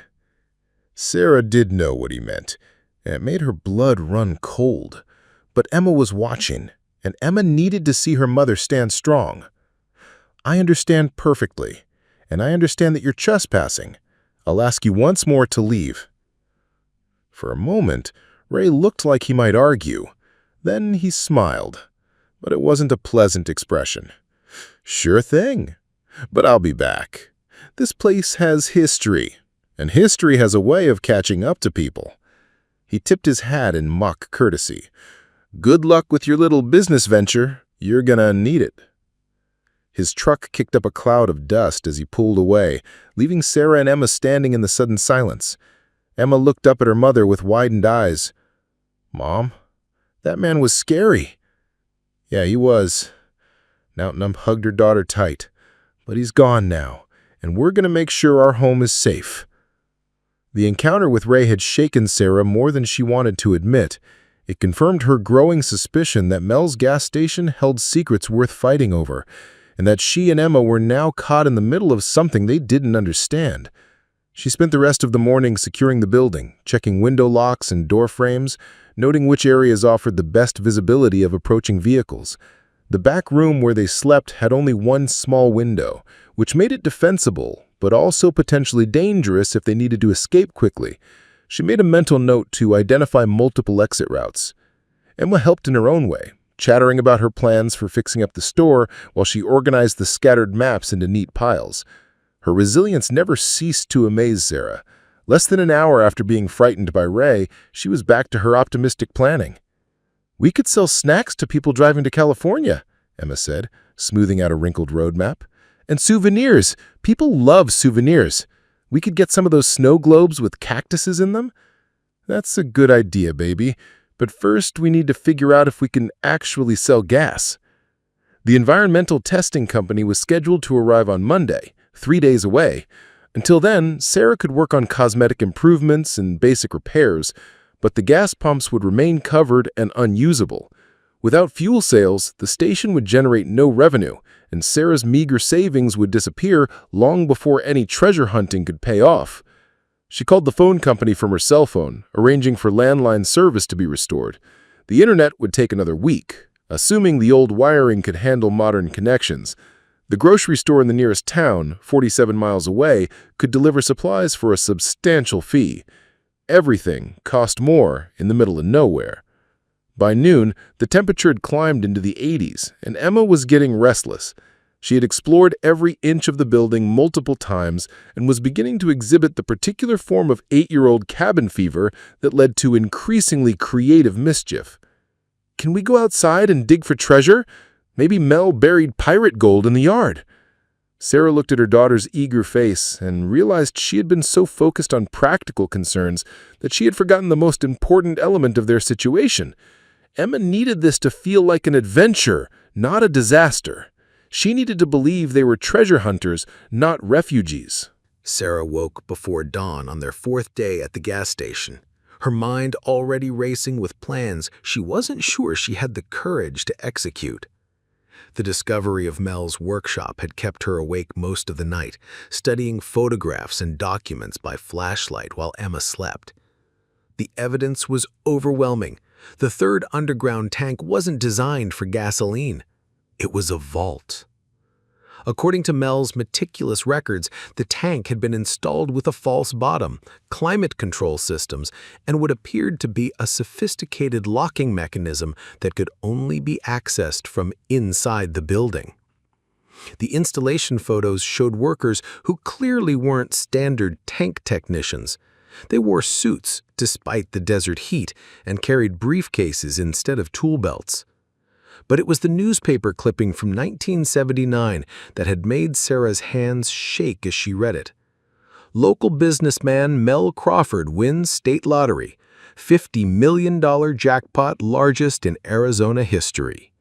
Sarah did know what he meant, and it made her blood run cold. But Emma was watching, and Emma needed to see her mother stand strong. "I understand perfectly, and I understand that you're trespassing. I'll ask you once more to leave." For a moment, Ray looked like he might argue. Then he smiled, but it wasn't a pleasant expression. "Sure thing, but I'll be back. This place has history, and history has a way of catching up to people." He tipped his hat in mock courtesy. "Good luck with your little business venture. You're gonna need it." His truck kicked up a cloud of dust as he pulled away, leaving Sarah and Emma standing in the sudden silence. Emma looked up at her mother with widened eyes. "Mom, that man was scary." "Yeah, he was." Emma hugged her daughter tight. "But he's gone now, and we're going to make sure our home is safe." The encounter with Ray had shaken Sarah more than she wanted to admit. It confirmed her growing suspicion that Mel's gas station held secrets worth fighting over, and that she and Emma were now caught in the middle of something they didn't understand. She spent the rest of the morning securing the building, checking window locks and door frames, noting which areas offered the best visibility of approaching vehicles. The back room where they slept had only one small window, which made it defensible, but also potentially dangerous if they needed to escape quickly. She made a mental note to identify multiple exit routes. Emma helped in her own way, chattering about her plans for fixing up the store while she organized the scattered maps into neat piles. Her resilience never ceased to amaze Sarah. Less than an hour after being frightened by Ray, she was back to her optimistic planning. "We could sell snacks to people driving to California," Emma said, smoothing out a wrinkled road map. "And souvenirs. People love souvenirs. We could get some of those snow globes with cactuses in them." "That's a good idea, baby. But first we need to figure out if we can actually sell gas." The environmental testing company was scheduled to arrive on Monday, 3 days away. Until then, Sarah could work on cosmetic improvements and basic repairs, but the gas pumps would remain covered and unusable. Without fuel sales, the station would generate no revenue, and Sarah's meager savings would disappear long before any treasure hunting could pay off. She called the phone company from her cell phone, arranging for landline service to be restored. The internet would take another week, assuming the old wiring could handle modern connections. The grocery store in the nearest town, 47 miles away, could deliver supplies for a substantial fee. Everything cost more in the middle of nowhere. By noon, the temperature had climbed into the 80s, and Emma was getting restless. She had explored every inch of the building multiple times and was beginning to exhibit the particular form of 8-year-old cabin fever that led to increasingly creative mischief. can we go outside and dig for treasure? Maybe Mel buried pirate gold in the yard." Sarah looked at her daughter's eager face and realized she had been so focused on practical concerns that she had forgotten the most important element of their situation. Emma needed this to feel like an adventure, not a disaster. She needed to believe they were treasure hunters, not refugees. Sarah woke before dawn on their fourth day at the gas station, her mind already racing with plans she wasn't sure she had the courage to execute. The discovery of Mel's workshop had kept her awake most of the night, studying photographs and documents by flashlight while Emma slept. The evidence was overwhelming. The third underground tank wasn't designed for gasoline. It was a vault. According to Mel's meticulous records, the tank had been installed with a false bottom, climate control systems, and what appeared to be a sophisticated locking mechanism that could only be accessed from inside the building. The installation photos showed workers who clearly weren't standard tank technicians. They wore suits despite the desert heat and carried briefcases instead of tool belts. But it was the newspaper clipping from 1979 that had made Sarah's hands shake as she read it. Local businessman Mel Crawford wins state lottery, $50 million jackpot, largest in Arizona history.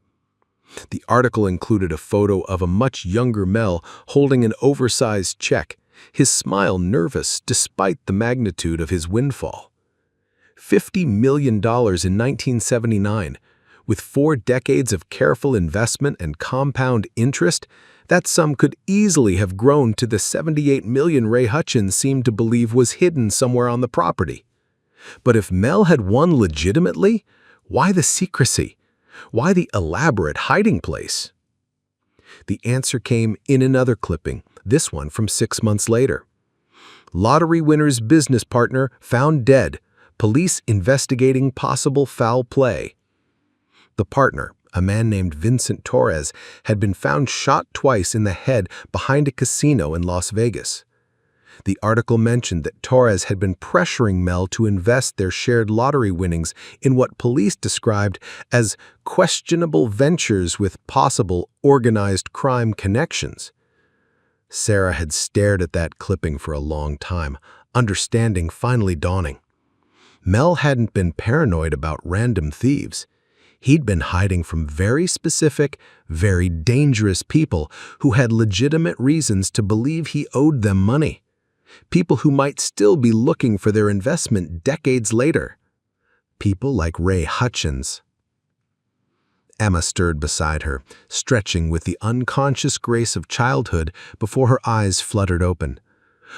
The article included a photo of a much younger Mel holding an oversized check, his smile nervous despite the magnitude of his windfall. $50 million in 1979. With 4 decades of careful investment and compound interest, that sum could easily have grown to the $78 million Ray Hutchins seemed to believe was hidden somewhere on the property. But if Mel had won legitimately, why the secrecy? Why the elaborate hiding place? The answer came in another clipping, this one from 6 months later. Lottery winner's business partner found dead. Police investigating possible foul play. The partner, a man named Vincent Torres, had been found shot twice in the head behind a casino in Las Vegas. The article mentioned that Torres had been pressuring Mel to invest their shared lottery winnings in what police described as questionable ventures with possible organized crime connections. Sarah had stared at that clipping for a long time, understanding finally dawning. Mel hadn't been paranoid about random thieves. He'd been hiding from very specific, very dangerous people who had legitimate reasons to believe he owed them money. People who might still be looking for their investment decades later. People like Ray Hutchins. Emma stirred beside her, stretching with the unconscious grace of childhood before her eyes fluttered open.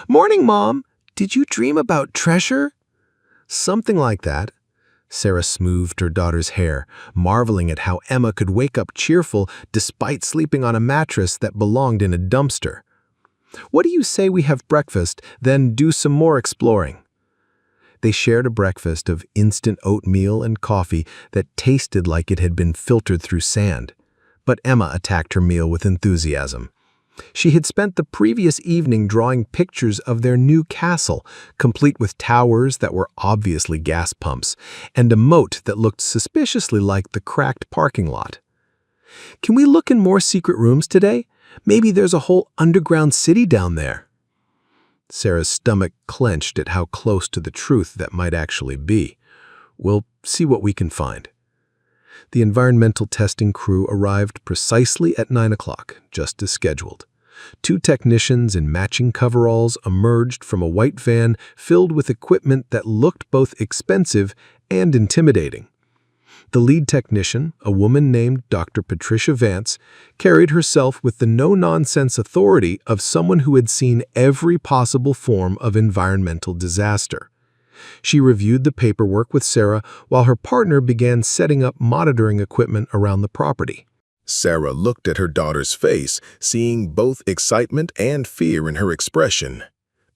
"Morning, Mom! Did you dream about treasure?" Something like that. Sarah smoothed her daughter's hair, marveling at how Emma could wake up cheerful despite sleeping on a mattress that belonged in a dumpster. "What do you say we have breakfast, then do some more exploring?" They shared a breakfast of instant oatmeal and coffee that tasted like it had been filtered through sand. But Emma attacked her meal with enthusiasm. She had spent the previous evening drawing pictures of their new castle, complete with towers that were obviously gas pumps, and a moat that looked suspiciously like the cracked parking lot. "Can we look in more secret rooms today? Maybe there's a whole underground city down there." Sarah's stomach clenched at how close to the truth that might actually be. "We'll see what we can find." The environmental testing crew arrived precisely at 9 o'clock, just as scheduled. 2 technicians in matching coveralls emerged from a white van filled with equipment that looked both expensive and intimidating. The lead technician, a woman named Dr. Patricia Vance, carried herself with the no-nonsense authority of someone who had seen every possible form of environmental disaster. She reviewed the paperwork with Sarah while her partner began setting up monitoring equipment around the property. Sarah looked at her daughter's face, seeing both excitement and fear in her expression.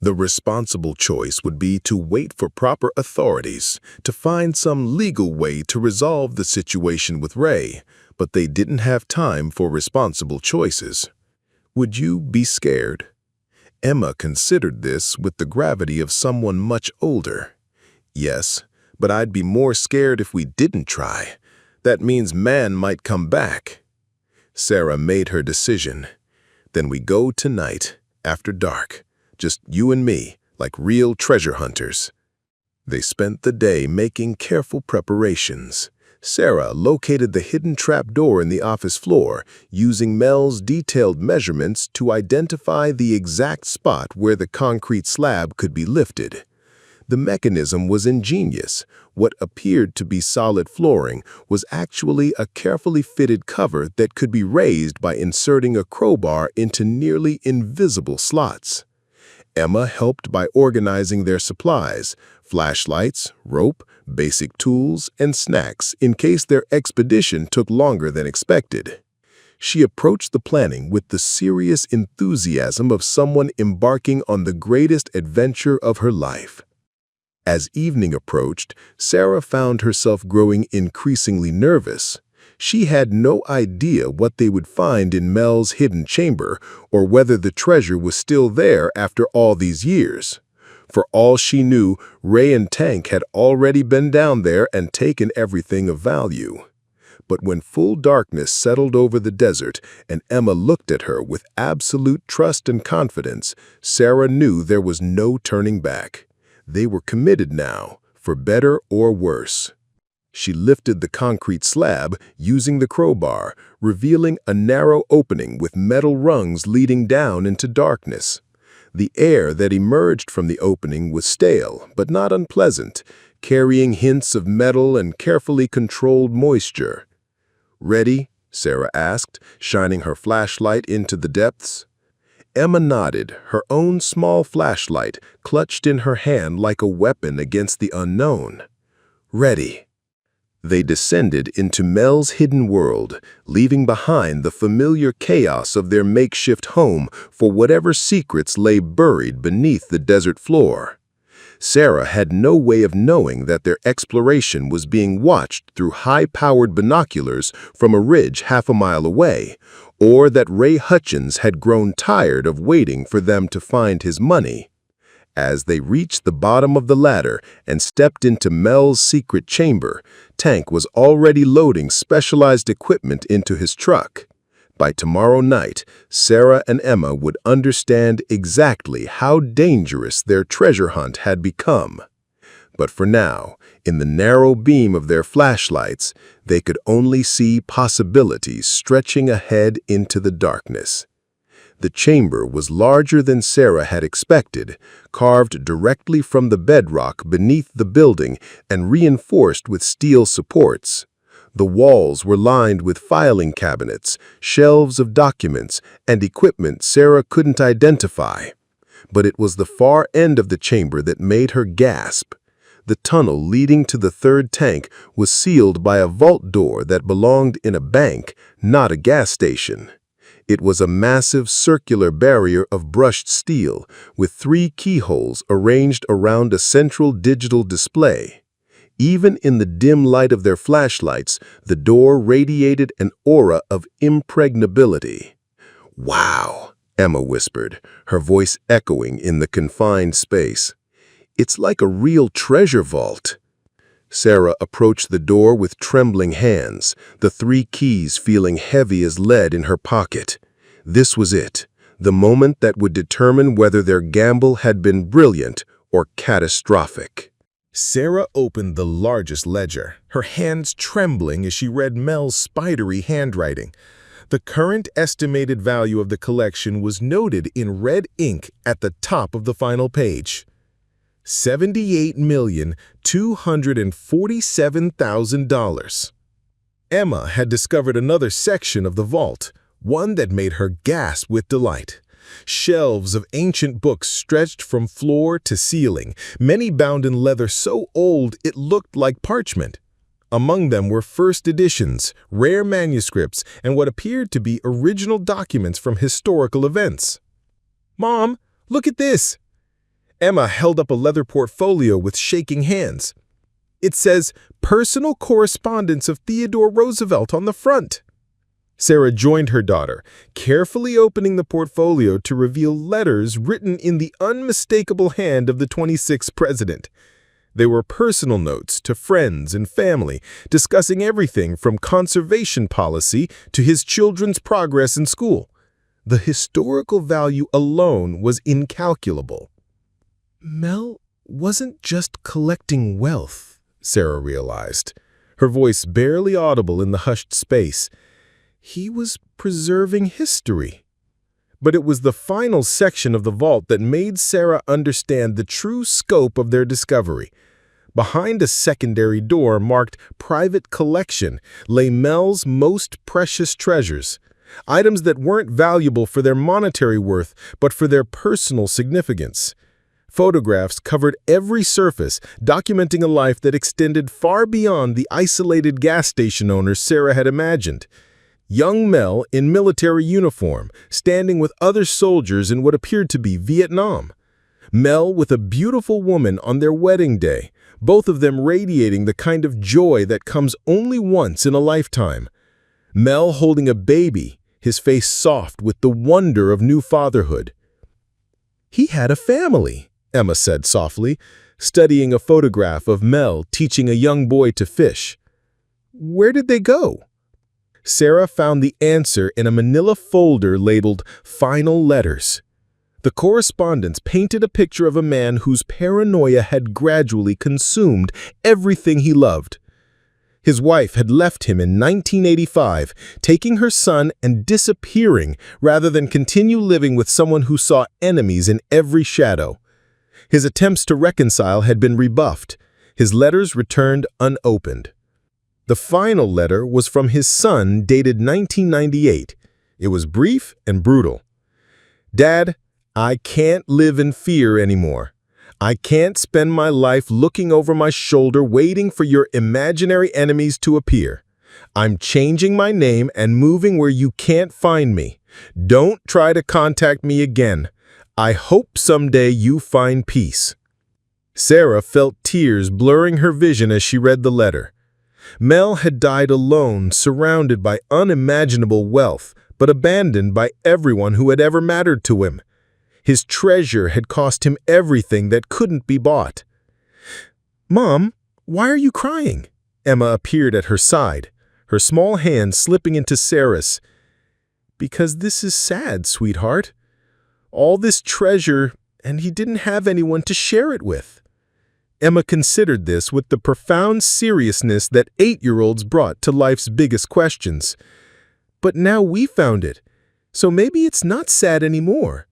The responsible choice would be to wait for proper authorities, to find some legal way to resolve the situation with Ray, but they didn't have time for responsible choices. Would you be scared? Emma considered this with the gravity of someone much older. Yes, but I'd be more scared if we didn't try. That means man might come back. Sarah made her decision. Then we go tonight, after dark, just you and me, like real treasure hunters. They spent the day making careful preparations. Sarah located the hidden trapdoor in the office floor, using Mel's detailed measurements to identify the exact spot where the concrete slab could be lifted. The mechanism was ingenious. What appeared to be solid flooring was actually a carefully fitted cover that could be raised by inserting a crowbar into nearly invisible slots. Emma helped by organizing their supplies, flashlights, rope, basic tools, and snacks in case their expedition took longer than expected. She approached the planning with the serious enthusiasm of someone embarking on the greatest adventure of her life. As evening approached, Sarah found herself growing increasingly nervous. She had no idea what they would find in Mel's hidden chamber or whether the treasure was still there after all these years. For all she knew, Ray and Tank had already been down there and taken everything of value. But when full darkness settled over the desert and Emma looked at her with absolute trust and confidence, Sarah knew there was no turning back. They were committed now, for better or worse. She lifted the concrete slab using the crowbar, revealing a narrow opening with metal rungs leading down into darkness. The air that emerged from the opening was stale, but not unpleasant, carrying hints of metal and carefully controlled moisture. "Ready?" Sarah asked, shining her flashlight into the depths. Emma nodded, her own small flashlight clutched in her hand like a weapon against the unknown. "Ready." They descended into Mel's hidden world, leaving behind the familiar chaos of their makeshift home for whatever secrets lay buried beneath the desert floor. Sarah had no way of knowing that their exploration was being watched through high-powered binoculars from a ridge half a mile away, or that Ray Hutchins had grown tired of waiting for them to find his money. As they reached the bottom of the ladder and stepped into Mel's secret chamber, Tank was already loading specialized equipment into his truck. By tomorrow night, Sarah and Emma would understand exactly how dangerous their treasure hunt had become. But for now, in the narrow beam of their flashlights, they could only see possibilities stretching ahead into the darkness. The chamber was larger than Sarah had expected, carved directly from the bedrock beneath the building and reinforced with steel supports. The walls were lined with filing cabinets, shelves of documents, and equipment Sarah couldn't identify. But it was the far end of the chamber that made her gasp. The tunnel leading to the third tank was sealed by a vault door that belonged in a bank, not a gas station. It was a massive circular barrier of brushed steel, with 3 keyholes arranged around a central digital display. Even in the dim light of their flashlights, the door radiated an aura of impregnability. "Wow," Emma whispered, her voice echoing in the confined space. "It's like a real treasure vault." Sarah approached the door with trembling hands, the 3 keys feeling heavy as lead in her pocket. This was it, the moment that would determine whether their gamble had been brilliant or catastrophic. Sarah opened the largest ledger, her hands trembling as she read Mel's spidery handwriting. The current estimated value of the collection was noted in red ink at the top of the final page. $78,247,000. Emma had discovered another section of the vault, one that made her gasp with delight. Shelves of ancient books stretched from floor to ceiling, many bound in leather so old it looked like parchment. Among them were first editions, rare manuscripts, and what appeared to be original documents from historical events. "Mom, look at this!" Emma held up a leather portfolio with shaking hands. "It says, 'Personal Correspondence of Theodore Roosevelt' on the front." Sarah joined her daughter, carefully opening the portfolio to reveal letters written in the unmistakable hand of the 26th president. They were personal notes to friends and family, discussing everything from conservation policy to his children's progress in school. The historical value alone was incalculable. Mel wasn't just collecting wealth, Sarah realized, her voice barely audible in the hushed space. He was preserving history. But it was the final section of the vault that made Sarah understand the true scope of their discovery. Behind a secondary door marked Private Collection lay Mel's most precious treasures, items that weren't valuable for their monetary worth but for their personal significance. Photographs covered every surface, documenting a life that extended far beyond the isolated gas station owner Sarah had imagined. Young Mel in military uniform, standing with other soldiers in what appeared to be Vietnam. Mel with a beautiful woman on their wedding day, both of them radiating the kind of joy that comes only once in a lifetime. Mel holding a baby, his face soft with the wonder of new fatherhood. He had a family, Emma said softly, studying a photograph of Mel teaching a young boy to fish. Where did they go? Sarah found the answer in a manila folder labeled Final Letters. The correspondence painted a picture of a man whose paranoia had gradually consumed everything he loved. His wife had left him in 1985, taking her son and disappearing rather than continue living with someone who saw enemies in every shadow. His attempts to reconcile had been rebuffed, his letters returned unopened. The final letter was from his son, dated 1998. It was brief and brutal. Dad, I can't live in fear anymore. I can't spend my life looking over my shoulder waiting for your imaginary enemies to appear. I'm changing my name and moving where you can't find me. Don't try to contact me again. I hope someday you find peace. Sarah felt tears blurring her vision as she read the letter. Mel had died alone, surrounded by unimaginable wealth, but abandoned by everyone who had ever mattered to him. His treasure had cost him everything that couldn't be bought. Mom, why are you crying? Emma appeared at her side, her small hand slipping into Sarah's. Because this is sad, sweetheart. All this treasure, and he didn't have anyone to share it with. Emma considered this with the profound seriousness that 8-year-olds brought to life's biggest questions. But now we found it, so maybe it's not sad anymore.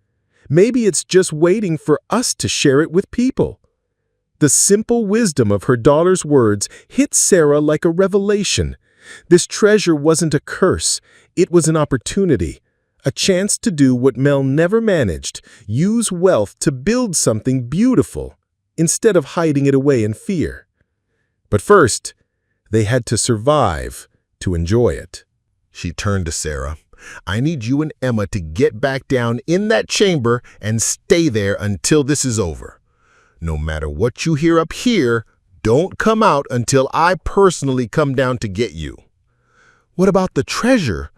Maybe it's just waiting for us to share it with people. The simple wisdom of her daughter's words hit Sarah like a revelation. This treasure wasn't a curse, it was an opportunity. A chance to do what Mel never managed, use wealth to build something beautiful, instead of hiding it away in fear. But first, they had to survive to enjoy it. She turned to Sarah. I need you and Emma to get back down in that chamber and stay there until this is over. No matter what you hear up here, don't come out until I personally come down to get you. What about the treasure?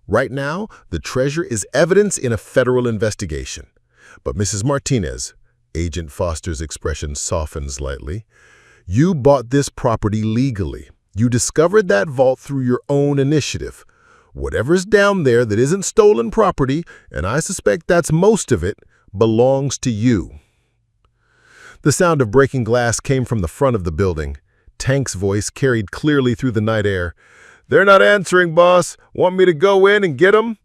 Right now, the treasure is evidence in a federal investigation. But Mrs. Martinez, Agent Foster's expression softened slightly, you bought this property legally. You discovered that vault through your own initiative. Whatever's down there that isn't stolen property, and I suspect that's most of it, belongs to you. The sound of breaking glass came from the front of the building. Tank's voice carried clearly through the night air. They're not answering, boss. Want me to go in and get them?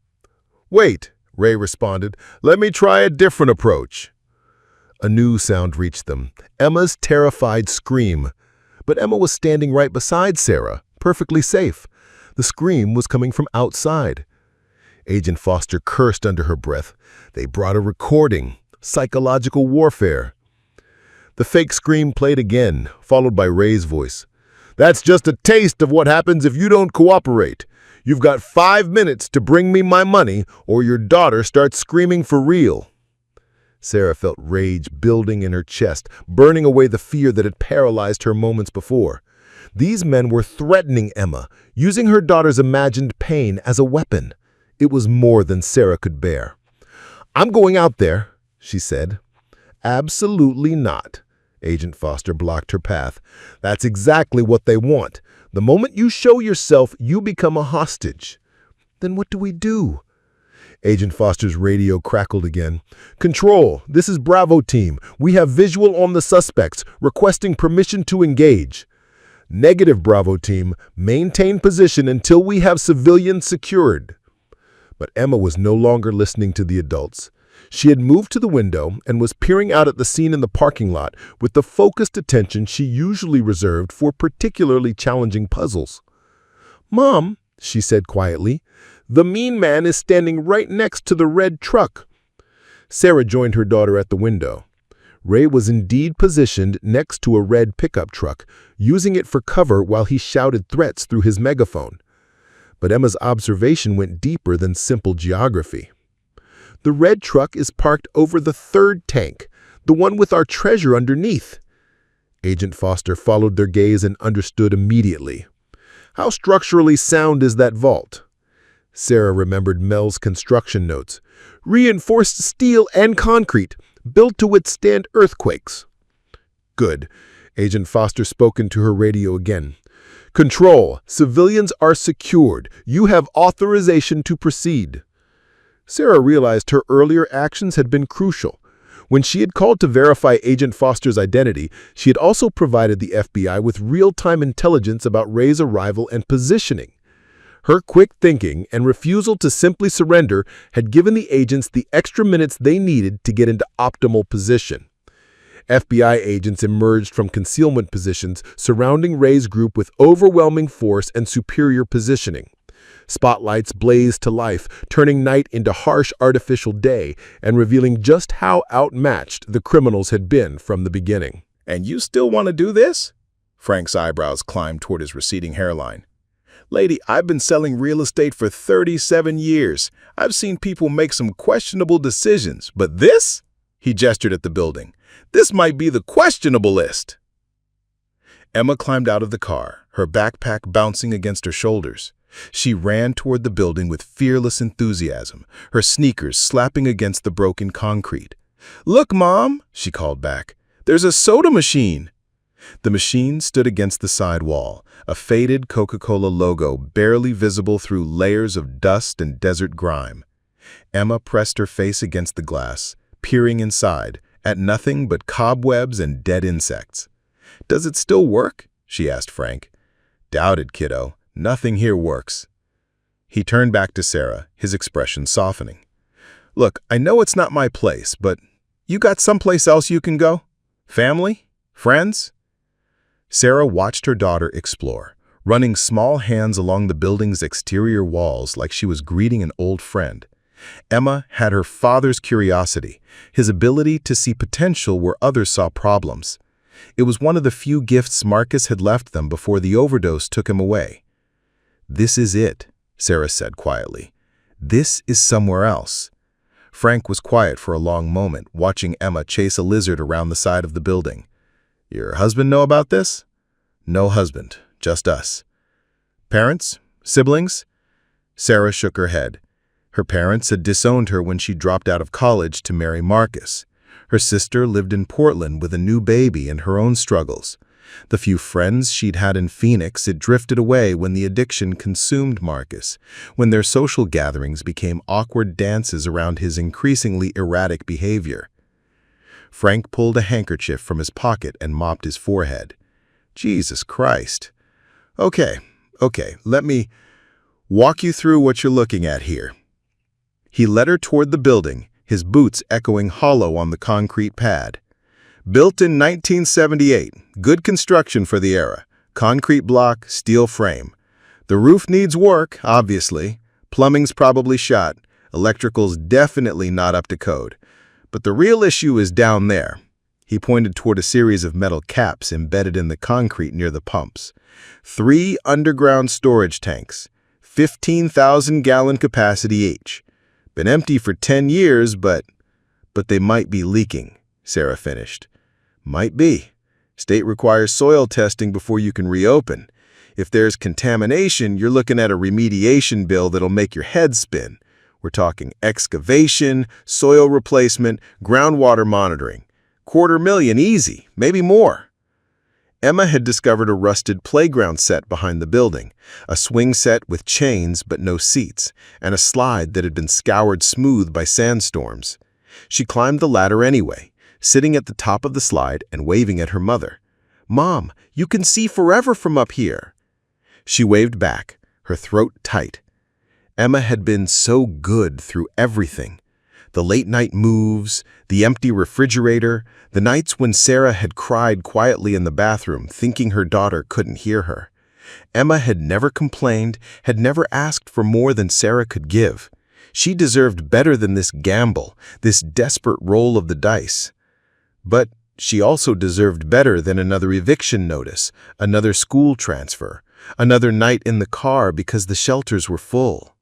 Wait, Ray responded. Let me try a different approach. A new sound reached them, Emma's terrified scream. But Emma was standing right beside Sarah, perfectly safe. The scream was coming from outside. Agent Foster cursed under her breath. They brought a recording. Psychological warfare. The fake scream played again, followed by Ray's voice. That's just a taste of what happens if you don't cooperate. You've got 5 minutes to bring me my money, or your daughter starts screaming for real. Sarah felt rage building in her chest, burning away the fear that had paralyzed her moments before. These men were threatening Emma, using her daughter's imagined pain as a weapon. It was more than Sarah could bear. I'm going out there, she said. Absolutely not. Agent Foster blocked her path. "That's exactly what they want. The moment you show yourself, you become a hostage." "Then what do we do?" Agent Foster's radio crackled again. "Control, this is Bravo Team. We have visual on the suspects, requesting permission to engage." "Negative, Bravo Team. Maintain position until we have civilians secured." But Emma was no longer listening to the adults. She had moved to the window and was peering out at the scene in the parking lot with the focused attention she usually reserved for particularly challenging puzzles. "Mom," she said quietly, "the mean man is standing right next to the red truck." Sarah joined her daughter at the window. Ray was indeed positioned next to a red pickup truck, using it for cover while he shouted threats through his megaphone. But Emma's observation went deeper than simple geography. "The red truck is parked over the third tank, the one with our treasure underneath." Agent Foster followed their gaze and understood immediately. "How structurally sound is that vault?" Sarah remembered Mel's construction notes. "Reinforced steel and concrete, built to withstand earthquakes." "Good." Agent Foster spoke into her radio again. "Control, civilians are secured. You have authorization to proceed." Sarah realized her earlier actions had been crucial. When she had called to verify Agent Foster's identity, she had also provided the FBI with real-time intelligence about Ray's arrival and positioning. Her quick thinking and refusal to simply surrender had given the agents the extra minutes they needed to get into optimal position. FBI agents emerged from concealment positions surrounding Ray's group with overwhelming force and superior positioning. Spotlights blazed to life, turning night into harsh artificial day and revealing just how outmatched the criminals had been from the beginning. "And you still want to do this?" Frank's eyebrows climbed toward his receding hairline. "Lady, I've been selling real estate for 37 years. I've seen people make some questionable decisions, but this?" He gestured at the building. "This might be the questionable list." Emma climbed out of the car, her backpack bouncing against her shoulders. She ran toward the building with fearless enthusiasm, her sneakers slapping against the broken concrete. "Look, Mom," she called back. "There's a soda machine." The machine stood against the side wall, a faded Coca-Cola logo barely visible through layers of dust and desert grime. Emma pressed her face against the glass, peering inside, at nothing but cobwebs and dead insects. "Does it still work?" she asked Frank. "Doubt it, kiddo. Nothing here works." He turned back to Sarah, his expression softening. "Look, I know it's not my place, but you got someplace else you can go? Family? Friends?" Sarah watched her daughter explore, running small hands along the building's exterior walls like she was greeting an old friend. Emma had her father's curiosity, his ability to see potential where others saw problems. It was one of the few gifts Marcus had left them before the overdose took him away. "This is it," Sarah said quietly. "This is somewhere else." Frank was quiet for a long moment, watching Emma chase a lizard around the side of the building. "Your husband know about this?" "No husband, just us." "Parents? Siblings?" Sarah shook her head. Her parents had disowned her when she dropped out of college to marry Marcus. Her sister lived in Portland with a new baby and her own struggles. The few friends she'd had in Phoenix had drifted away when the addiction consumed Marcus, when their social gatherings became awkward dances around his increasingly erratic behavior. Frank pulled a handkerchief from his pocket and mopped his forehead. "Jesus Christ. Okay, let me walk you through what you're looking at here." He led her toward the building, his boots echoing hollow on the concrete pad. "Built in 1978, good construction for the era. Concrete block, steel frame. The roof needs work, obviously. Plumbing's probably shot. Electrical's definitely not up to code. But the real issue is down there." He pointed toward a series of metal caps embedded in the concrete near the pumps. 3 underground storage tanks, 15,000-gallon capacity each. Been empty for 10 years, but they might be leaking, Sarah finished. "Might be. State requires soil testing before you can reopen. If there's contamination, you're looking at a remediation bill that'll make your head spin. We're talking excavation, soil replacement, groundwater monitoring. $250,000 easy, maybe more. Emma had discovered a rusted playground set behind the building, a swing set with chains but no seats, and a slide that had been scoured smooth by sandstorms. She climbed the ladder anyway, sitting at the top of the slide and waving at her mother. "Mom, you can see forever from up here." She waved back, her throat tight. Emma had been so good through everything. The late-night moves, the empty refrigerator, the nights when Sarah had cried quietly in the bathroom, thinking her daughter couldn't hear her. Emma had never complained, had never asked for more than Sarah could give. She deserved better than this gamble, this desperate roll of the dice. But she also deserved better than another eviction notice, another school transfer, another night in the car because the shelters were full.